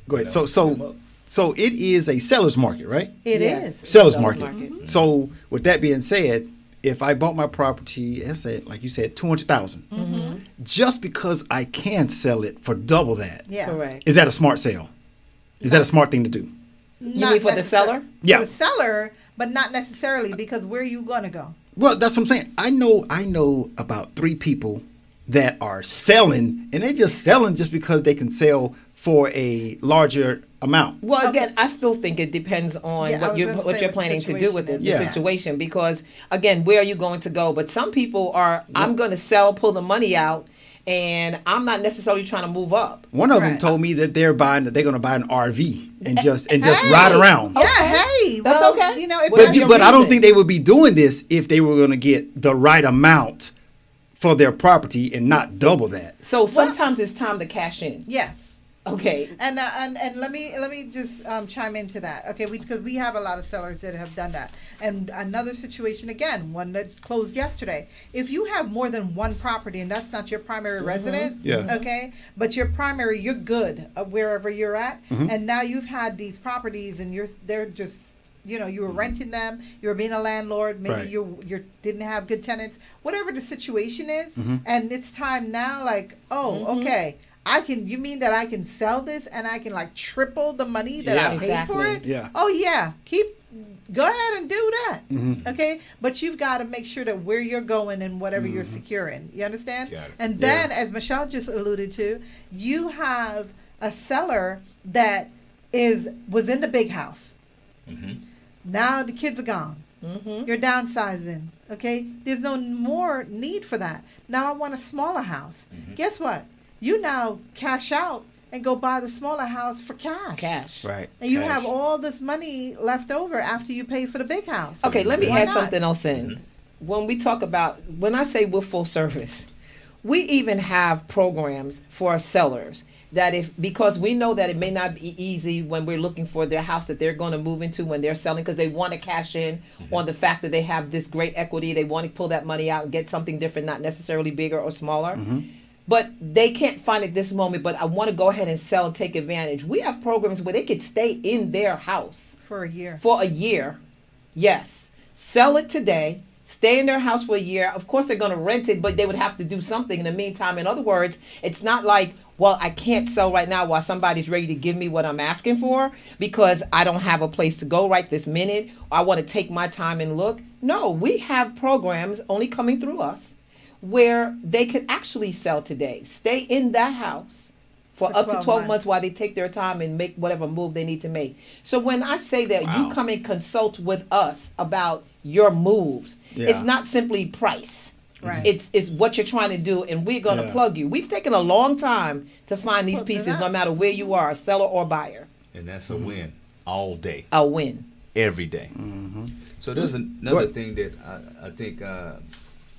Go ahead. you know, So it is a seller's market, right? it Yes. is. Seller's Seller's market. market. So with that being said, if I bought my property, let's say, like you said, 200,000, just because I can sell it for double that, Yeah. Correct. is that a smart sale? Is that a smart thing to do? You mean for the seller? Yeah. For the seller, but not necessarily, because where are you going to go? Well, that's what I'm saying. I know about 3 people that are selling, and they're just selling just because they can sell for a larger amount. Well, again, I still think it depends on Yeah, I what was you're gonna what say you're what the planning to do with situation the is. Yeah. situation. Because again, where are you going to go? But some people are. I'm going to sell, pull the money out, and I'm not necessarily trying to move up. One of them Right. told me that they're going to buy an RV and just Hey! ride around. Yeah, hey, That's well, okay. You know, if But that's But your but I don't reason. think they would be doing this if they were going to get the right amount for their property and not double that. So sometimes it's time to cash in. yes. Okay. And let me just chime into that, okay? Because we have a lot of sellers that have done that. And another situation again, one that closed yesterday. If you have more than one property and that's not your primary resident, Yeah. okay, but your primary, you're good wherever you're at, and now you've had these properties and they're just. You know, you were renting them. You were being a landlord. Maybe Right. you didn't have good tenants. Whatever the situation is, and it's time now. Like, okay, You mean that I can sell this and I can like triple the money that I Yeah. paid for Exactly. it? Yeah. Oh yeah, go ahead and do that. Okay, but you've got to make sure that where you're going and whatever you're securing. You understand? Got it. And then, as Michelle just alluded to, you have a seller that was in the big house. Now the kids are gone. You're downsizing. Okay, there's no more need for that. Now I want a smaller house. Guess what? You now cash out and go buy the smaller house for cash. Cash. Right. And you Cash. have all this money left over after you pay for the big house. Okay, let me Why add not? something else in. When I say we're full service, we even have programs for our sellers that because we know that it may not be easy when we're looking for their house that they're going to move into when they're selling, because they want to cash in on the fact that they have this great equity. They want to pull that money out and get something different, not necessarily bigger or smaller. But they can't find it this moment, but I want to go ahead and sell and take advantage. We have programs where they could stay in their house For a year. for a year. Yes. Sell it today. Stay in their house for a year. Of course, they're going to rent it, but they would have to do something in the meantime. In other words, it's not like, well, I can't sell right now while somebody's ready to give me what I'm asking for because I don't have a place to go right this minute. I want to take my time and look. No, we have programs only coming through us where they could actually sell today. Stay in that house for up to 12 months while they take their time and make whatever move they need to make. So when I say that you come and consult with us about your moves, it's not simply price. Right. It's what you're trying to do, and we're going to plug you. We've taken a long time to find these pieces, no matter where you are, seller or buyer. And that's a win all day. A win. Every day. So there's another thing that I think a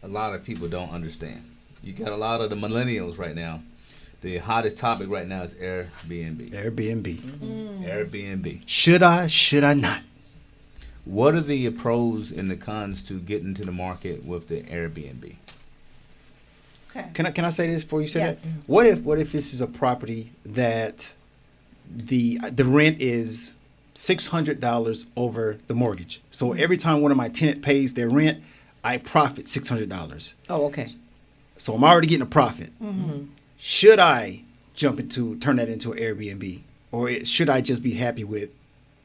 lot of people don't understand. You got a lot of the millennials right now. The hottest topic right now is Airbnb. Airbnb. Should I not? What are the pros and the cons to getting into the market with the Airbnb? Okay. Can I say this before you say Yes. that? What if this is a property that the rent is $600 over the mortgage? So every time one of my tenant pays their rent, I profit $600. Oh, okay. So I'm already getting a profit. Should I turn that into an Airbnb, or should I just be happy with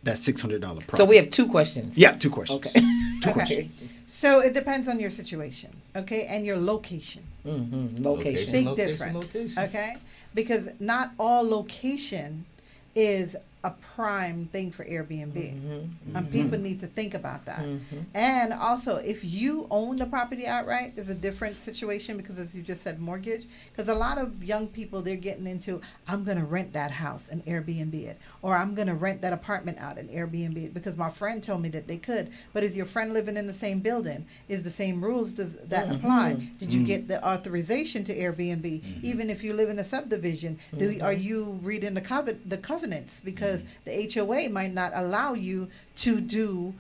that $600 profit? So we have two questions. Yeah, two questions. Okay. Two Okay. questions. So it depends on your situation, okay, and your location. Location. Big Location, difference, location. okay? Because not all location is a prime thing for Airbnb. And people need to think about that. And also, if you own the property outright, there's a different situation because, as you just said, mortgage. Because a lot of young people, they're getting into, I'm going to rent that house and Airbnb it. Or I'm going to rent that apartment out and Airbnb it because my friend told me that they could. But is your friend living in the same building? Is the same rules that apply? Did you get the authorization to Airbnb? Even if you live in a subdivision, are you reading the covenants? Because the HOA might not allow you to do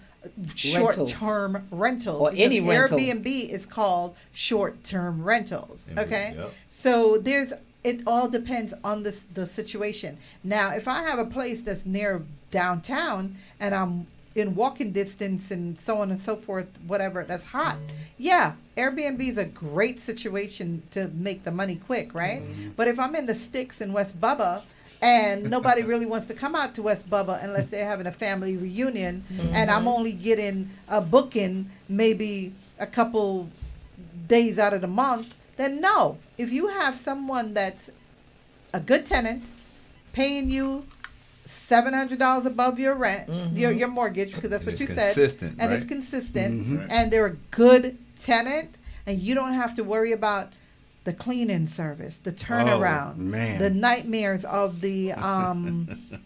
short-term rentals. Or any rental. Airbnb is called short-term rentals. Okay, Yep. so it all depends on the situation. Now, if I have a place that's near downtown and I'm in walking distance and so on and so forth, whatever, that's hot. Yeah, Airbnb is a great situation to make the money quick, right? But if I'm in the sticks in West Bubba and nobody really wants to come out to West Bubba unless they're having a family reunion, and I'm only getting a booking maybe a couple days out of the month, then no. If you have someone that's a good tenant paying you $700 above your rent, your mortgage, because that's And what it's you said, consistent, and right? it's consistent, Right. and they're a good tenant, and you don't have to worry about the cleaning service, the turnaround, man. the nightmares of the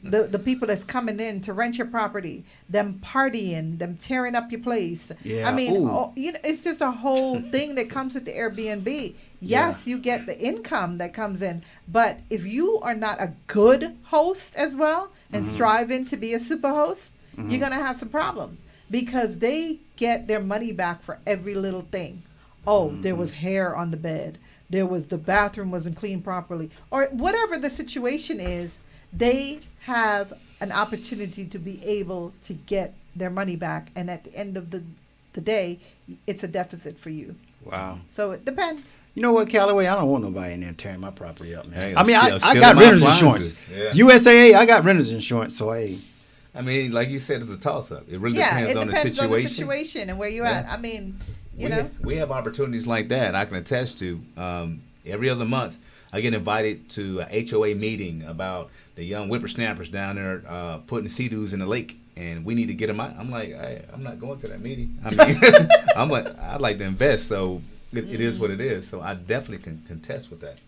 the people that's coming in to rent your property, them partying, them tearing up your place. Yeah. I mean, Ooh. it's just a whole thing that comes with the Airbnb. Yes, you get the income that comes in, but if you are not a good host as well and striving to be a super host, you're gonna have some problems because they get their money back for every little thing. Oh, there was hair on the bed. The bathroom wasn't cleaned properly, or whatever the situation is. They have an opportunity to be able to get their money back, and at the end of the day, it's a deficit for you. Wow. So it depends. You know what, Callaway? I don't want nobody in there tearing my property up, man. Hey, I mean, I stealing got my renter's appliances. insurance. Yeah. USAA, I got renter's insurance, so hey. I mean, like you said, it's a toss-up. It really Yeah, depends, it on, depends the on the situation and where you're at. Yeah. I mean, you know. We have opportunities like that. I can attest to. Every other month, I get invited to a HOA meeting about the young whippersnappers down there putting sea-doos in the lake, and we need to get them out. I'm like, I'm not going to that meeting. I mean, I'd like to invest, so it is what it is. So I definitely can contest with that.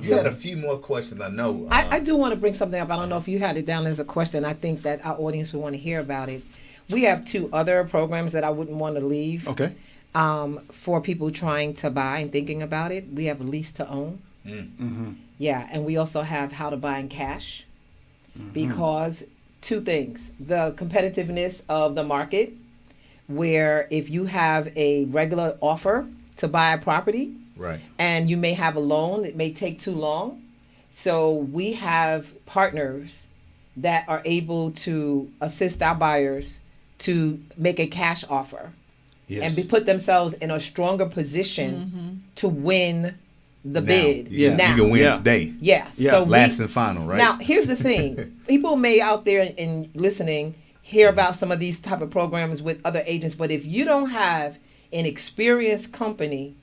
You had a few more questions, I know. I do want to bring something up. I don't know if you had it down as a question. I think that our audience would want to hear about it. We have two other programs that I wouldn't want to leave. Okay. For people trying to buy and thinking about it. We have lease to own. Yeah, and we also have how to buy in cash because two things: the competitiveness of the market, where if you have a regular offer to buy a property, Right. and you may have a loan, it may take too long. So we have partners that are able to assist our buyers to make a cash offer and put themselves in a stronger position to win the bid. You Now. can win today. Yeah. Yeah. So Last and final, right? now, here's the thing. People may out there and listening hear about some of these type of programs with other agents, but if you don't have an experienced company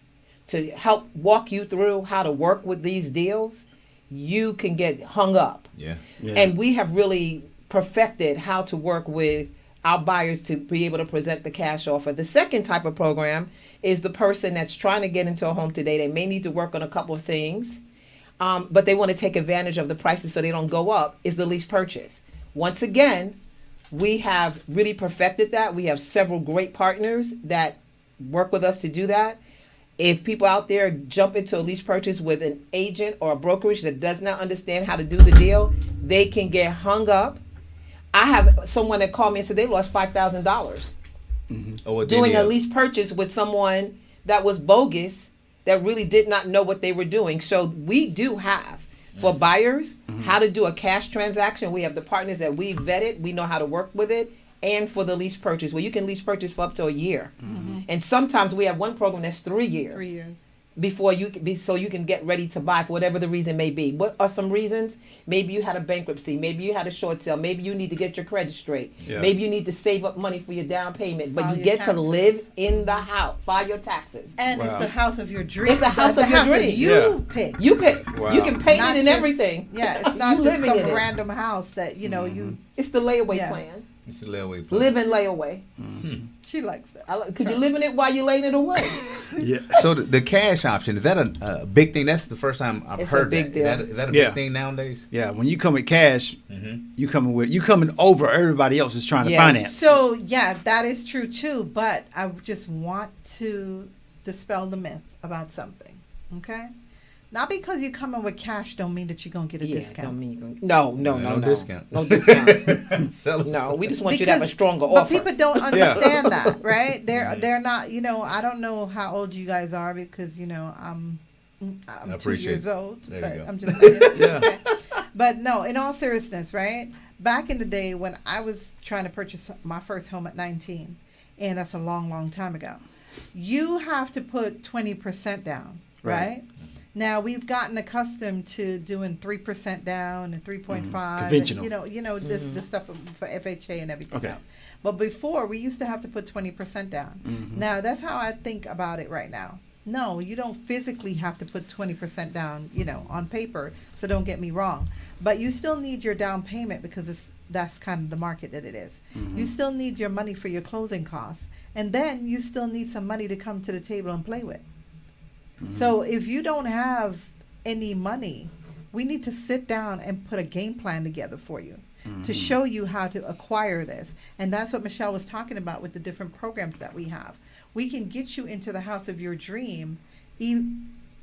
to help walk you through how to work with these deals, you can get hung up. Yeah. And we have really perfected how to work with our buyers to be able to present the cash offer. The second type of program is the person that's trying to get into a home today. They may need to work on a couple of things, but they want to take advantage of the prices so they don't go up, is the lease purchase. Once again, we have really perfected that. We have several great partners that work with us to do that. If people out there jump into a lease purchase with an agent or a brokerage that does not understand how to do the deal, they can get hung up. I have someone that called me and said they lost $5,000 doing a lease purchase with someone that was bogus, that really did not know what they were doing. So we do have, for buyers, how to do a cash transaction. We have the partners that we vetted. We know how to work with it. And for the lease purchase, where you can lease purchase for up to a year. And sometimes we have one program that's 3 years. 3 years. Before you can be, so you can get ready to buy for whatever the reason may be. What are some reasons? Maybe you had a bankruptcy. Maybe you had a short sale. Maybe you need to get your credit straight. Yeah. Maybe you need to save up money for your down payment. But File you your get to taxes. live in the house. File your taxes. And it's Wow. the house of your dreams. It's a house of your dreams. You Yeah. pick. You pick. Wow. You can paint Not it and just- everything. Yeah, it's not You just living some in it. random house that, you know, you. It's the layaway Yeah. plan. It's a layaway plan. Live in layaway. She likes that. Could you live in it while you're laying it away? Yeah. So the cash option, is that a big thing? That's the first time I've It's a heard big that. deal. Is that a Yeah. big thing nowadays? Yeah. When you come with cash, you coming over everybody else is trying to Yes. finance. So yeah, that is true too. But I just want to dispel the myth about something. Okay, not because you come in with cash don't mean that you're gonna get a discount. Don't mean you're gonna- No discount. No discount. Sell us. No, we just want you to have a stronger But offer. people don't understand that, right? They're not. You know, I don't know how old you guys are because you know I'm 2 appreciate years it. old. There you But go. I'm just saying. Yeah. Okay. But no, in all seriousness, right? Back in the day when I was trying to purchase my first home at 19, and that's a long, long time ago, you have to put 20% down, right? Now we've gotten accustomed to doing 3% down and 3.5. Conventional. And, you know the stuff for FHA and everything Okay. else. But before we used to have to put 20% down. Now that's how I think about it right now. No, you don't physically have to put 20% down, you know, on paper. So don't get me wrong, but you still need your down payment because that's kind of the market that it is. You still need your money for your closing costs, and then you still need some money to come to the table and play with. So if you don't have any money, we need to sit down and put a game plan together for you to show you how to acquire this. And that's what Michelle was talking about with the different programs that we have. We can get you into the house of your dream,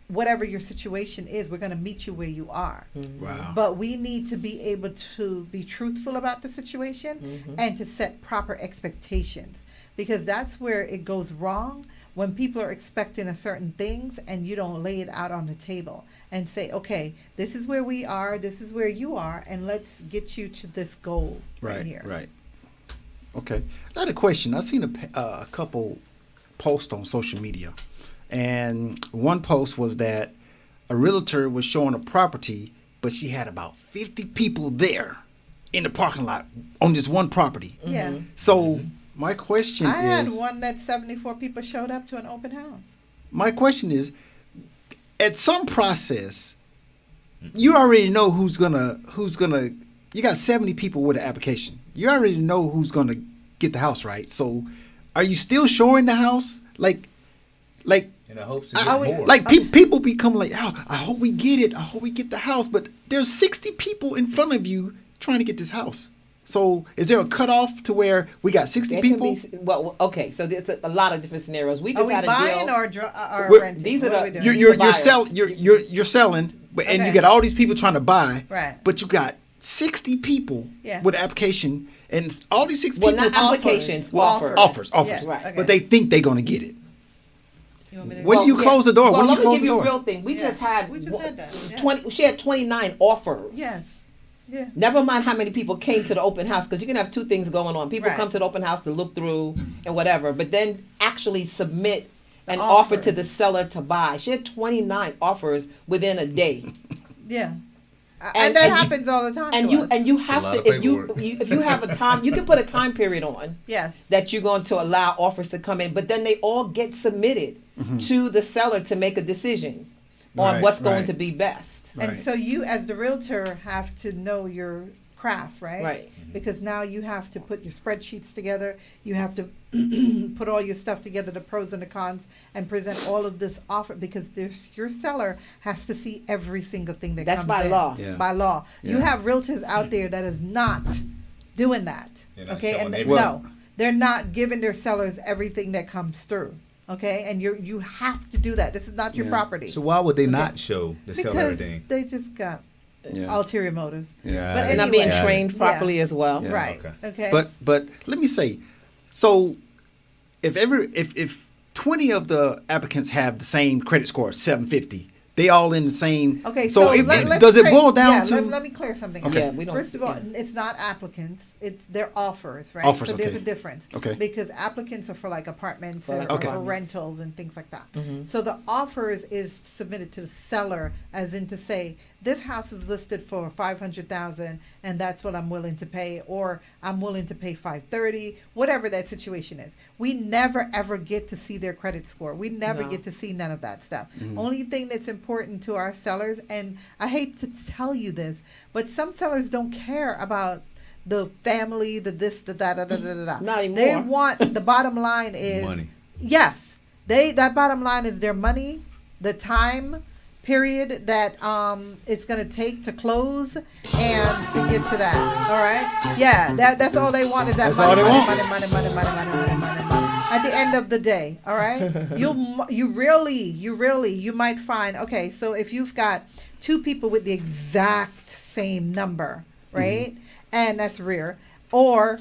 whatever your situation is. We're going to meet you where you are. Wow. But we need to be able to be truthful about the situation and to set proper expectations, because that's where it goes wrong, when people are expecting a certain things and you don't lay it out on the table and say, okay, this is where we are, this is where you are, and let's get you to this goal right here. Right. Okay. I had a question. I seen a couple posts on social media, and one post was that a realtor was showing a property, but she had about 50 people there in the parking lot on this one property. Yeah. So my question I had is, one that 74 people showed up to an open house. my question is, at some process, you already know who's gonna. You got 70 people with an application. You already know who's gonna get the house, right? So, are you still showing the house? Like, In the hopes to get more. people become like, oh, I hope we get it. I hope we get the house. But there's 60 people in front of you trying to get this house. So is there a cutoff to where we got 60 There can people? be, well, okay, so there's a lot of different scenarios. We Are just we had a buying deal. or We're- renting? these are What the- we doing? You're buyers. selling. You're selling. and you Okay. got all these people trying to buy. Right. But you got 60 people Yeah. with an application, and all these 60 Well, people not applications, offers. offers. Yeah, right. Okay. But they think they're gonna get it. You want me to- When Well, you yeah. close the door, Well, when you let me close give the you door. a real thing. We Yeah. just had We just had that, yeah. 20. She had 29 offers. Yes. Yeah. Never mind how many people came to the open house, because you can have two things going on. People Right. come to the open house to look through and whatever, but then actually submit an The offer to offers. the seller to buy. She had 29 offers within a day. Yeah. And- And that and you- happens all the time. And to you us. and you a have lot to of if you paperwork. if you have a time, you can put a time period on Yes. that you're going to allow offers to come in, but then they all get submitted to the seller to make a decision on Right, what's going right. to be best. And Right. so you, as the realtor, have to know your craft, right? Right. Because now you have to put your spreadsheets together. You have to put all your stuff together, the pros and the cons, and present all of this offer, because your seller has to see every single thing that That's comes by in. law. Yeah. By law. You Yeah. have realtors out there that is not doing that. They're not Okay, showing and everything. no, they're not giving their sellers everything that comes through. Okay, and you have to do that. This is not your Yeah. property. So why would they not show the seller Because everything? they just got Yeah. ulterior motives. Yeah. But And not being anyway. trained Yeah. properly as well. Yeah. Right. Okay. Okay. But let me say, so if 20 of the applicants have the same credit score, 750, they all in the same. Okay, So, so let's does it break- boil down yeah, to? Let me clear something. Okay. Yeah, we don't. First of all, yeah. it's not applicants; it's their offers, right? Offers, so there's okay. a difference. Okay. Because applicants are for like apartments For or, like or Okay. for rentals and things like that. Mhm. So the offers is submitted to the seller, as in to say, this house is listed for 500,000, and that's what I'm willing to pay, or I'm willing to pay 530, whatever that situation is. We never ever get to see their credit score. We never No. get to see none of that stuff. Mm-hmm. Only thing that's important to our sellers, and I hate to tell you this, but some sellers don't care about the family, the this, the da da da da da da. Not They anymore. want, the bottom line is Money. yes, that bottom line is their money, the time period that it's going to take to close and to get to that. All right, yeah, that's all they want is that That's money, all they money, want. money, money, money, money, money, money, money, money. At the end of the day, all right, you might find, okay, so if you've got two people with the exact same number, right, and that's rare, or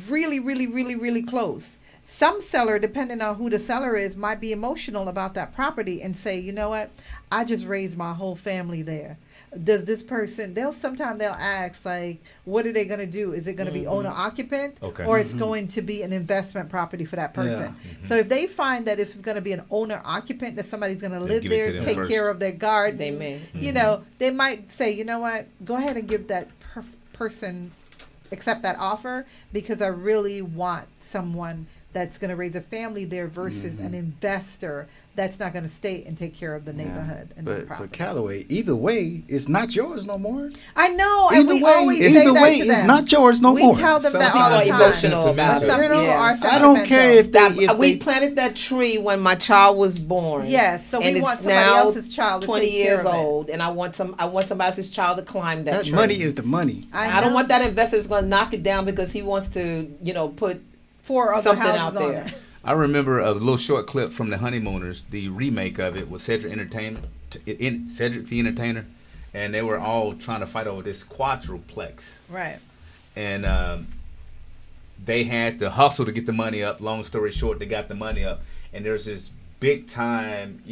really, really, really, really close. Some seller, depending on who the seller is, might be emotional about that property and say, you know what, I just raised my whole family there. Does this person, sometimes they'll ask, like, what are they going to do? Is it going to be owner occupant, Okay. or it's going to be an investment property for that person? So if they find that if it's going to be an owner occupant, that somebody's going to live give it to there, them take first. care of their garden, They may. you know, they might say, you know what, go ahead and give that person, accept that offer, because I really want someone that's going to raise a family there versus an investor that's not going to stay and take care of the neighborhood and the But property. Callaway, either way, it's not yours no more. I know, and Either we way, always say either that way, to it's them. not yours no we more. tell them Some that people all are the time. emotional about Some it. people Yeah. are I don't care if they, That, if we they planted that tree when my child was born. Yes, so we and want it's somebody now else's child to 20 take care years of it. old, and I want somebody else's child to climb that that tree. money is the money. I don't know. want that investor that's going to knock it down because he wants to, put 4 other something houses out on there. it. I remember a little short clip from The Honeymooners. The remake of it was Cedric Cedric the Entertainer, and they were all trying to fight over this quadruplex, Right. and they had to hustle to get the money up. Long story short, they got the money up, and there's this big time,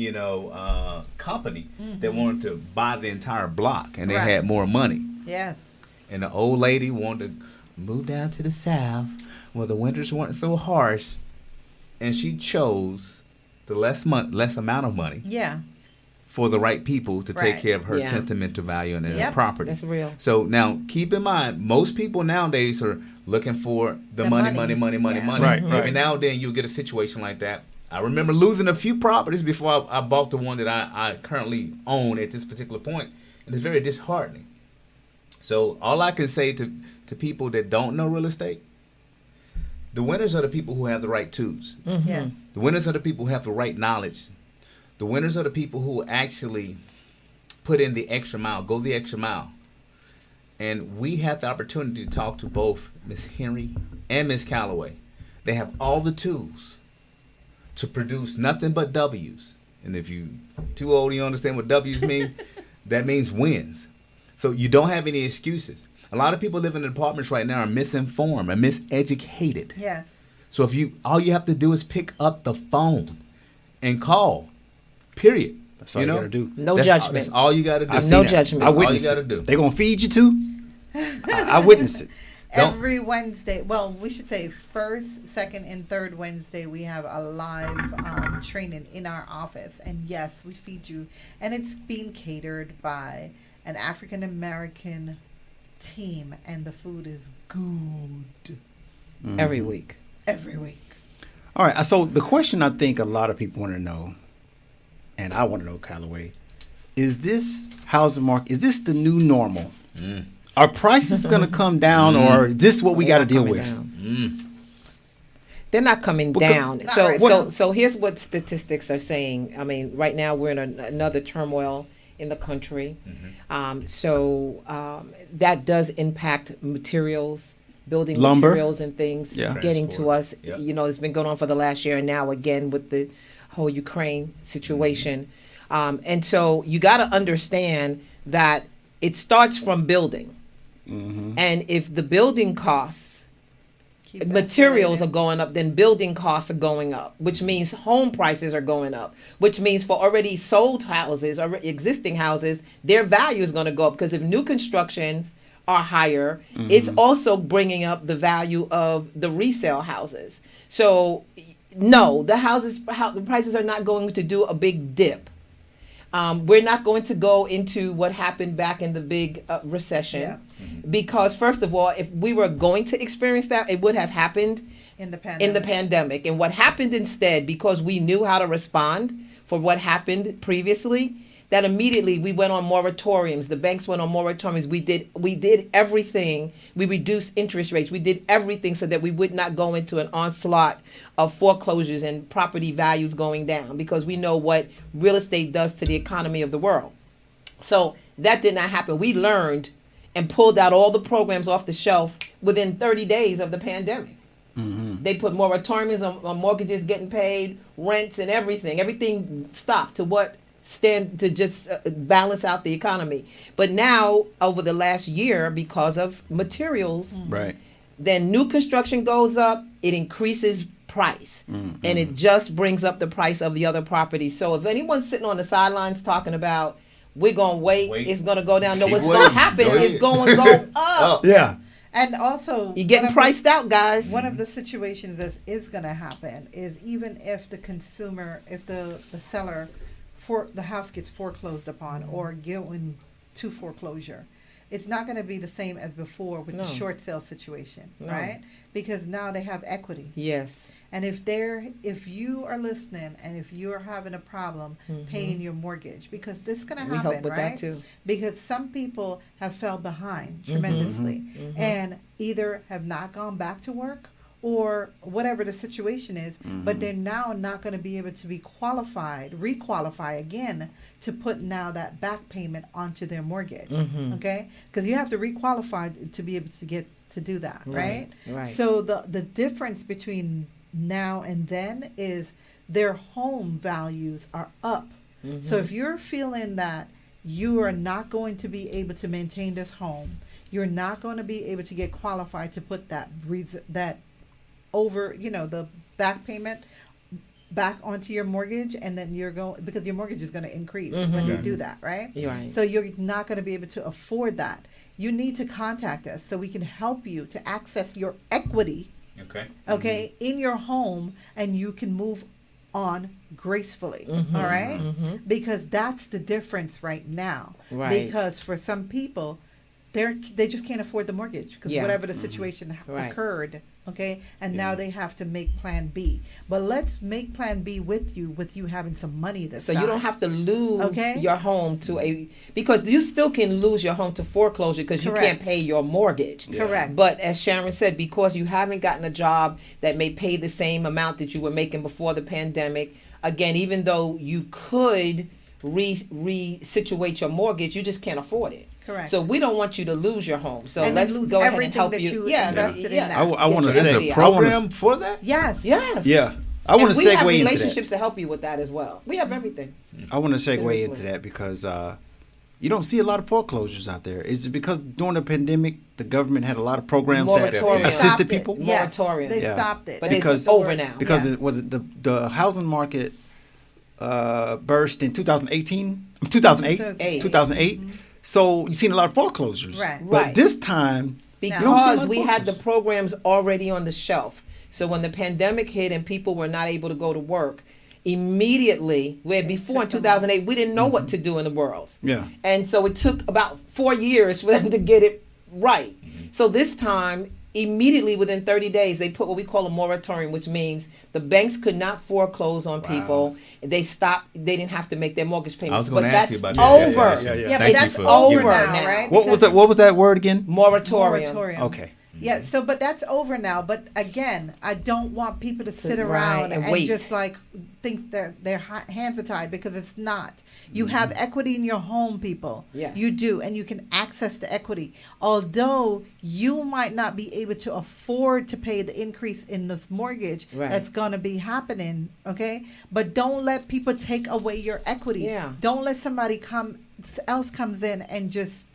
company that wanted to buy the entire block, and they Right. had more money. Yes. And the old lady wanted to move down to the south where the winters weren't so harsh, and she chose the less amount of money Yeah. for the right people to take Right. care of her Yeah. sentimental value and their Yep. property. That's real. So now keep in mind, most people nowadays are looking for the money. money. Yeah. Right, Every right. now and then you'll get a situation like that. I remember losing a few properties before I bought the one that I currently own at this particular point, and it's very disheartening. So all I can say to people that don't know real estate, the winners are the people who have the right tools. Yes. The winners are the people who have the right knowledge. The winners are the people who actually put in the extra mile, go the extra mile. And we have the opportunity to talk to both Miss Henry and Miss Callaway. They have all the tools to produce nothing but W's. And if you too old, you understand what W's mean. that means wins. So you don't have any excuses. A lot of people living in apartments right now are misinformed and miseducated. Yes. So all you have to do is pick up the phone and call. Period. That's all you gotta do. No That's judgment. That's all you got to do. I seen No that. judgment. I That's all you witnessed got to it. do. They gonna feed you too. I witnessed it. Don't- Every Wednesday, well, we should say first, second, and third Wednesday, we have a live training in our office. And yes, we feed you. And it's being catered by an African American team. And the food is good Every week. every week. All right. So the question I think a lot of people want to know, and I want to know, Callaway, is this housing market? Is this the new normal? Are prices going to come down, or is this what we got to deal with? They're not coming Because- down. Not So, right so, now. so here's what statistics are saying. I mean, right now we're in another turmoil in the country. That does impact materials, building Lumber. materials and things Yeah. getting to us. Yep. You know, it's been going on for the last year, and now again with the whole Ukraine situation. And so you got to understand that it starts from building. And if the building costs, Keeps materials are escalating. going up, then building costs are going up, which means home prices are going up, which means for already sold houses or existing houses, their value is going to go up because if new constructions are higher, it's also bringing up the value of the resale houses. So, no, the prices are not going to do a big dip. We're not going to go into what happened back in the big recession because, first of all, if we were going to experience that, it would have happened in the pandemic. in the pandemic. And what happened instead, because we knew how to respond for what happened previously, that immediately we went on moratoriums. The banks went on moratoriums. We did everything. We reduced interest rates. We did everything so that we would not go into an onslaught of foreclosures and property values going down because we know what real estate does to the economy of the world. So that did not happen. We learned and pulled out all the programs off the shelf within 30 days of the pandemic. They put moratoriums on mortgages getting paid, rents and everything. Everything stopped to just balance out the economy. But now, over the last year, because of materials, Right. then new construction goes up, it increases price, and it just brings up the price of the other properties. So if anyone's sitting on the sidelines talking about, we're going to wait, it's going to go down. No, Keep what's going waiting. to happen Go is ahead. going to go up. Yeah. And also, You're getting one of priced out, guys. One of the situations that is going to happen is even if the consumer, if the seller, for the house gets foreclosed upon or given to foreclosure, it's not going to be the same as before with the No. short sale situation, No. right? Because now they have equity. Yes. And if you are listening and if you're having a problem paying your mortgage, because this is going to We happen, help with right? that too. Because some people have fell behind tremendously and either have not gone back to work or whatever the situation is, but they're now not going to be able to be requalify again to put now that back payment onto their mortgage, okay? Because you have to requalify to be able to get to do that, right? Right. So the difference between now and then is their home values are up. So if you're feeling that you are not going to be able to maintain this home, you're not going to be able to get qualified to put that over, the back payment back onto your mortgage, and then you're going, because your mortgage is going to increase when you do that, right? You're right. So you're not going to be able to afford that. You need to contact us so we can help you to access your equity, Okay. in your home, and you can move on gracefully, all right? Because that's the difference right now. Right. Because for some people, they just can't afford the mortgage because Yeah. whatever the situation Right. occurred, okay? And now they have to make plan B. But let's make plan B with you having some money this So time. you don't have to lose Okay. your home because you still can lose your home to foreclosure because you can't Correct. pay your mortgage. Correct. But as Sharon said, because you haven't gotten a job that may pay the same amount that you were making before the pandemic, again, even though you could re-situate your mortgage, you just can't afford it. Correct. So we don't want you to lose your home. So And let's lose go ahead and everything help that you. you invested in that. I want to Get your say, equity I out. want Program to, for that? Yes. Yes. yeah, I want to we have segue into relationships that. to help you with that as well. We have everything. I want to segue Seriously. into that because you don't see a lot of foreclosures out there. Is it because during the pandemic, the government had a lot of programs Moratorium. that assisted Stopped it. people? Yes, Moratorium. they Yeah. stopped it. But Because- it's over now. Because Yeah. it was the housing market burst in 2018, 2008, 2008. 2008. So you've seen a lot of foreclosures. Right. But Right. this time, you don't see a lot Because of we had the foreclosures. programs already on the shelf. So when the pandemic hit and people were not able to go to work, immediately, where before in took them 2008, we didn't know what to do in the world. Yeah. And so it took about 4 years for them to get it right. So this time, immediately within 30 days, they put what we call a moratorium, which means the banks could not foreclose on people. They stopped, they didn't have to make their mortgage payments. I was but going to ask that's you about that. over. Yeah. Yeah, Thank but you that's for over giving now, that. right? What was Because- that? What was that word again? Moratorium. Okay. Yeah, so but that's over now. But again, I don't want people to sit right, around and and wait. just like think their hands are tied, because it's not. You have equity in your home, people. Yes. You do, and you can access the equity. Although you might not be able to afford to pay the increase in this mortgage Right. that's going to be happening, okay? But don't let people take away your equity. Yeah. Don't let somebody else comes in and just,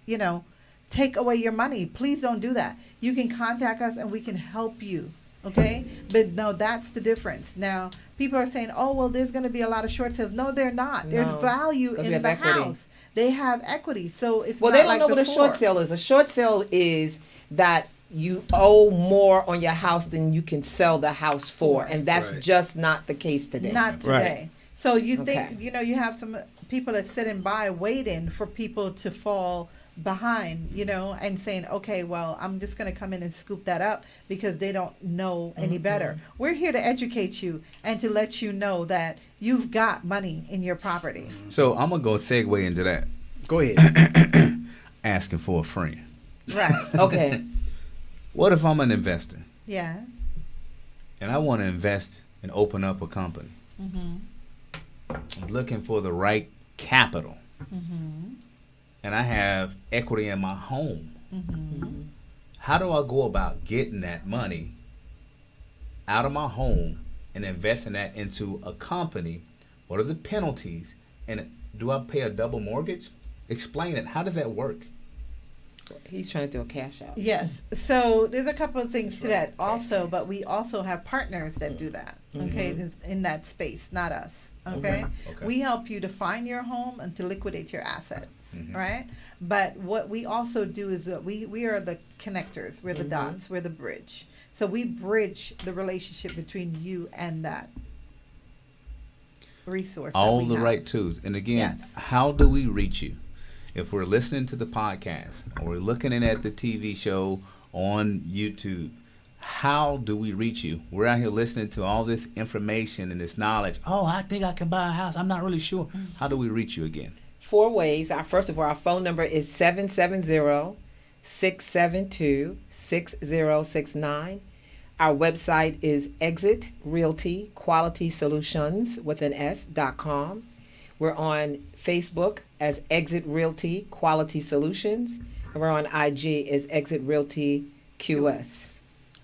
take away your money. Please don't do that. You can contact us and we can help you. Okay? But no, that's the difference. Now, people are saying, oh, well, there's going to be a lot of short sales. No, they're not. There's No, value 'cause we in have the equity. house. They have equity. So it's Well, not they don't like know what a before. short sale is. A short sale is that you owe more on your house than you can sell the house for. And that's Right. just not the case today. Not today. Right. So you Okay. think, you have some people that sitting by waiting for people to fall behind, and saying, okay, well, I'm just going to come in and scoop that up because they don't know any better. We're here to educate you and to let you know that you've got money in your property. So I'm going to go segue into that. Go ahead. Asking for a friend. Right. Okay. What if I'm an investor Yes. and I want to invest and open up a company? Mm-hmm. I'm looking for the right capital. Mm-hmm. And I have equity in my home. Mm-hmm. How do I go about getting that money out of my home and investing that into a company? What are the penalties? And do I pay a double mortgage? Explain it. How does that work? He's trying to do a cash out. Yes. So there's a couple of things to that also, but we also have partners that do that. Okay, in that space, not us. Okay? Okay. We help you to find your home and to liquidate your assets, Mhm. right? But what we also do is that we are the connectors. We're the dots. We're the bridge. So we bridge the relationship between you and that resource. that All we the have. right tools. And again, Yes. how do we reach you? If we're listening to the podcast or we're looking in at the TV show on YouTube, how do we reach you? We're out here listening to all this information and this knowledge. Oh, I think I can buy a house. I'm not really sure. How do we reach you again? 4 ways. First of all, our phone number is 770-672-6069. Our website is Exit Realty Quality Solutions with an S.com. We're on Facebook as Exit Realty Quality Solutions. And we're on IG as Exit Realty QS.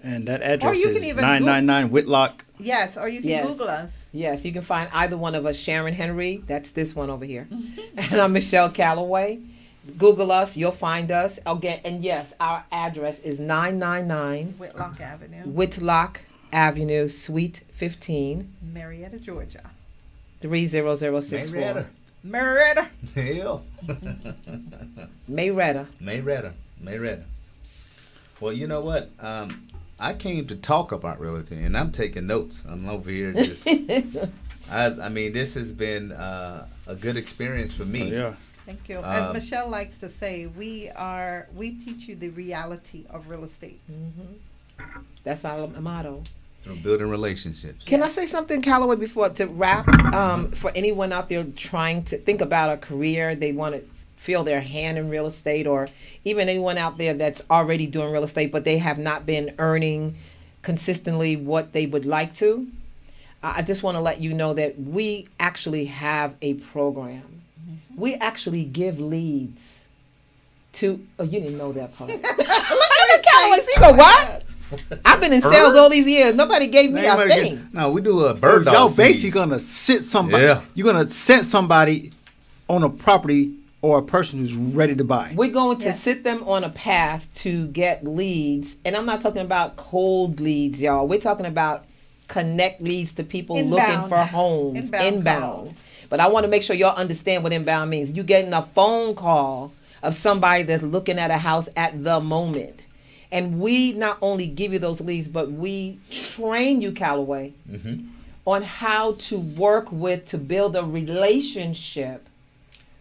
And that address you can is even 999 Whitlock. Yes, or you can Yes. Google us. Yes, you can find either one of us, Sharon Henry, that's this one over here, and I'm Michelle Callaway. Google us, you'll find us. Again, and yes, our address is 999 Whitlock Avenue, Whitlock Avenue, Suite 15, Marietta, Georgia. 30064. Mayretta. Marietta. Hell. Mayretta. Well, you know what? I came to talk about realty, and I'm taking notes. I'm over here just. I mean, this has been a good experience for me. Yeah. Thank you. And Michelle likes to say we teach you the reality of real estate. That's our motto. Through building relationships. Can I say something, Callaway, before to wrap? For anyone out there trying to think about a career, they want to feel their hand in real estate, or even anyone out there that's already doing real estate, but they have not been earning consistently what they would like to. I just want to let you know that we actually have a program. We actually give leads to, oh, you didn't know that part. Look at Callaway. She go, what? I've been in sales all these years. Nobody gave me a thing. No, we do a So bird dog y'all feed. basically gonna sit somebody. Yeah. You're gonna set somebody on a property or a person who's ready to buy? We're going to Yes. sit them on a path to get leads. And I'm not talking about cold leads, y'all. We're talking about connect leads to people looking Inbound. for homes. Inbound calls. But I want to make sure y'all understand what inbound means. You getting a phone call of somebody that's looking at a house at the moment. And we not only give you those leads, but we train you, Callaway, on how to work with, to build a relationship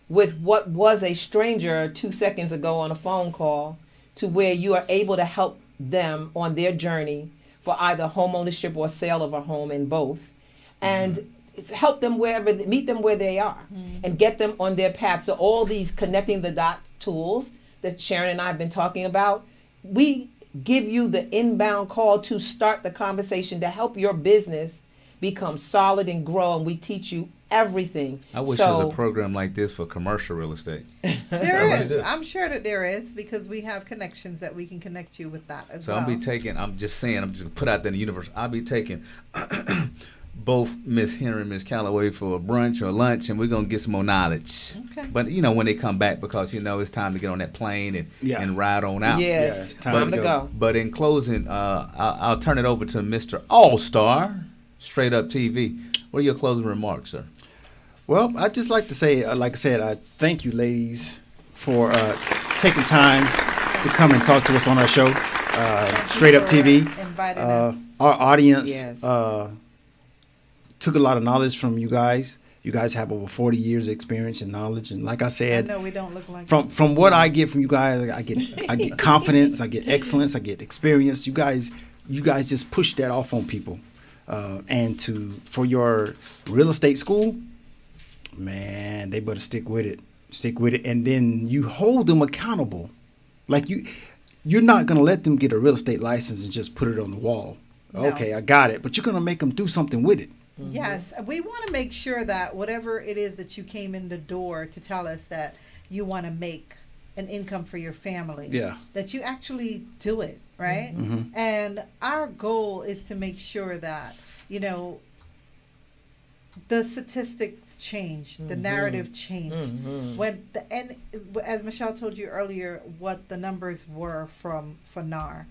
with what was a stranger 2 seconds ago on a phone call, to where you are able to help them on their journey for either home ownership or sale of a home, in both, and help them meet them where they are, and get them on their path. So all these connecting the dot tools that Sharon and I have been talking about, we give you the inbound call to start the conversation to help your business become solid and grow, and we teach you everything. I wish So- there was a program like this for commercial real estate. There really is. do. I'm sure that there is, because we have connections that we can connect you with that as So well. I'm just gonna put out there in the universe, I'll be taking both Miss Henry and Miss Callaway for a brunch or lunch, and we're gonna get some more knowledge. Okay. But when they come back, because it's time to get on that plane and ride on out. Yes, Yeah, it's time to go. But in closing, I'll turn it over to Mr. All Star, Straight Up TV. What are your closing remarks, sir? Well, I'd just like to say, like I said, I thank you, ladies, for taking time to come and talk to us on our show, Thank you Straight Up for TV. inviting us. Our audience Yes. took a lot of knowledge from you guys. You guys have over 40 years of experience and knowledge, and like I I said, know we don't look like from what I get from you guys, I get confidence, I get excellence, I get experience. You guys just push that off on people, and for your real estate school, man, they better stick with it, and then you hold them accountable. Like you're not gonna let them get a real estate license and just put it on the wall. No. Okay, I got it, but you're gonna make them do something with it. Yes, we want to make sure that whatever it is that you came in the door to tell us that you want to make an income for your family, Yeah. that you actually do it, right? And our goal is to make sure that, the statistics change, the narrative change. And as Michelle told you earlier, what the numbers were for NAR,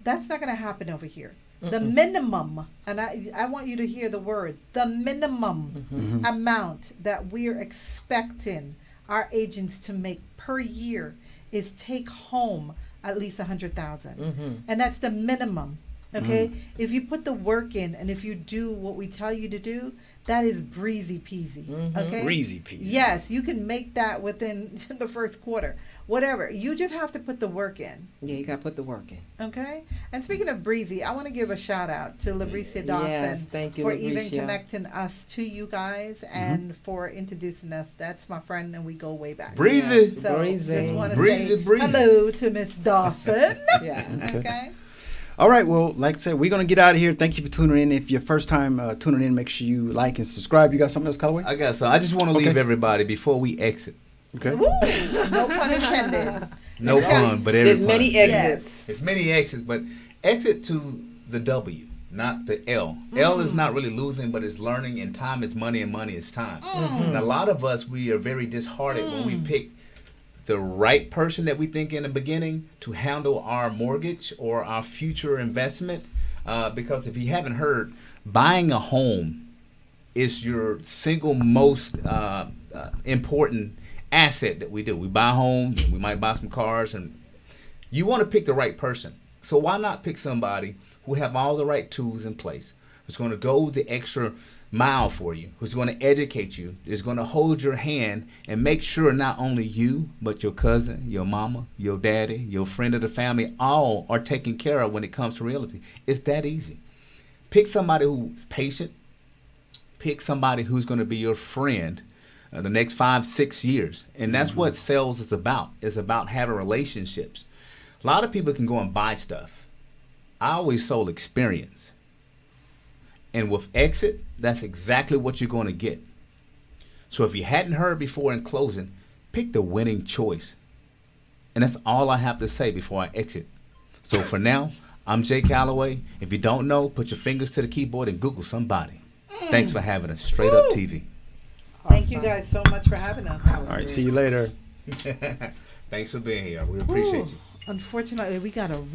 that's not going to happen over here. The minimum, and I want you to hear the word, the minimum amount that we're expecting our agents to make per year is take home at least 100,000, and that's the minimum. Okay, if you put the work in and if you do what we tell you to do, that is breezy peasy. Okay, Breezy peasy. Yes, you can make that within the first quarter. Whatever, you just have to put the work in. Yeah, you got to put the work in. Okay, and speaking of breezy, I want to give a shout out to Labricia Dawson Yes, thank you, for even Labricia. connecting us to you guys and for introducing us. That's my friend, and we go way back. Breezy. So Breezy. just want to Breezy, say breezy. hello to Miss Dawson. Yeah. Okay. All right, well, like I said, we're going to get out of here. Thank you for tuning in. If your first time tuning in, make sure you like and subscribe. You got something else, Callaway? I got so. I just want to leave Okay. everybody before we exit. Okay. Woo, no pun intended. No Okay. pun, but every There's pun. many exits. There's many exits, but exit to the W, not the L. L is not really losing, but it's learning, and time is money, and money is time. And a lot of us, we are very disheartened when we pick the right person that we think in the beginning to handle our mortgage or our future investment. Because if you haven't heard, buying a home is your single most important asset that we do. We buy homes, we might buy some cars, and you want to pick the right person. So why not pick somebody who have all the right tools in place, who's going to go the extra mile for you, who's going to educate you, is going to hold your hand and make sure not only you, but your cousin, your mama, your daddy, your friend of the family, all are taken care of when it comes to realty. It's that easy. Pick somebody who's patient. Pick somebody who's going to be your friend the next 5-6 years. And that's what sales is about. It's about having relationships. A lot of people can go and buy stuff. I always sold experience. And with exit, that's exactly what you're going to get. So if you hadn't heard before in closing, pick the winning choice. And that's all I have to say before I exit. So for now, I'm Jay Callaway. If you don't know, put your fingers to the keyboard and Google somebody. Thanks for having us. Straight Up TV. Thank you guys so much for having us. All right, see you later. Thanks for being here. We appreciate Ooh, you. Unfortunately, we got to run.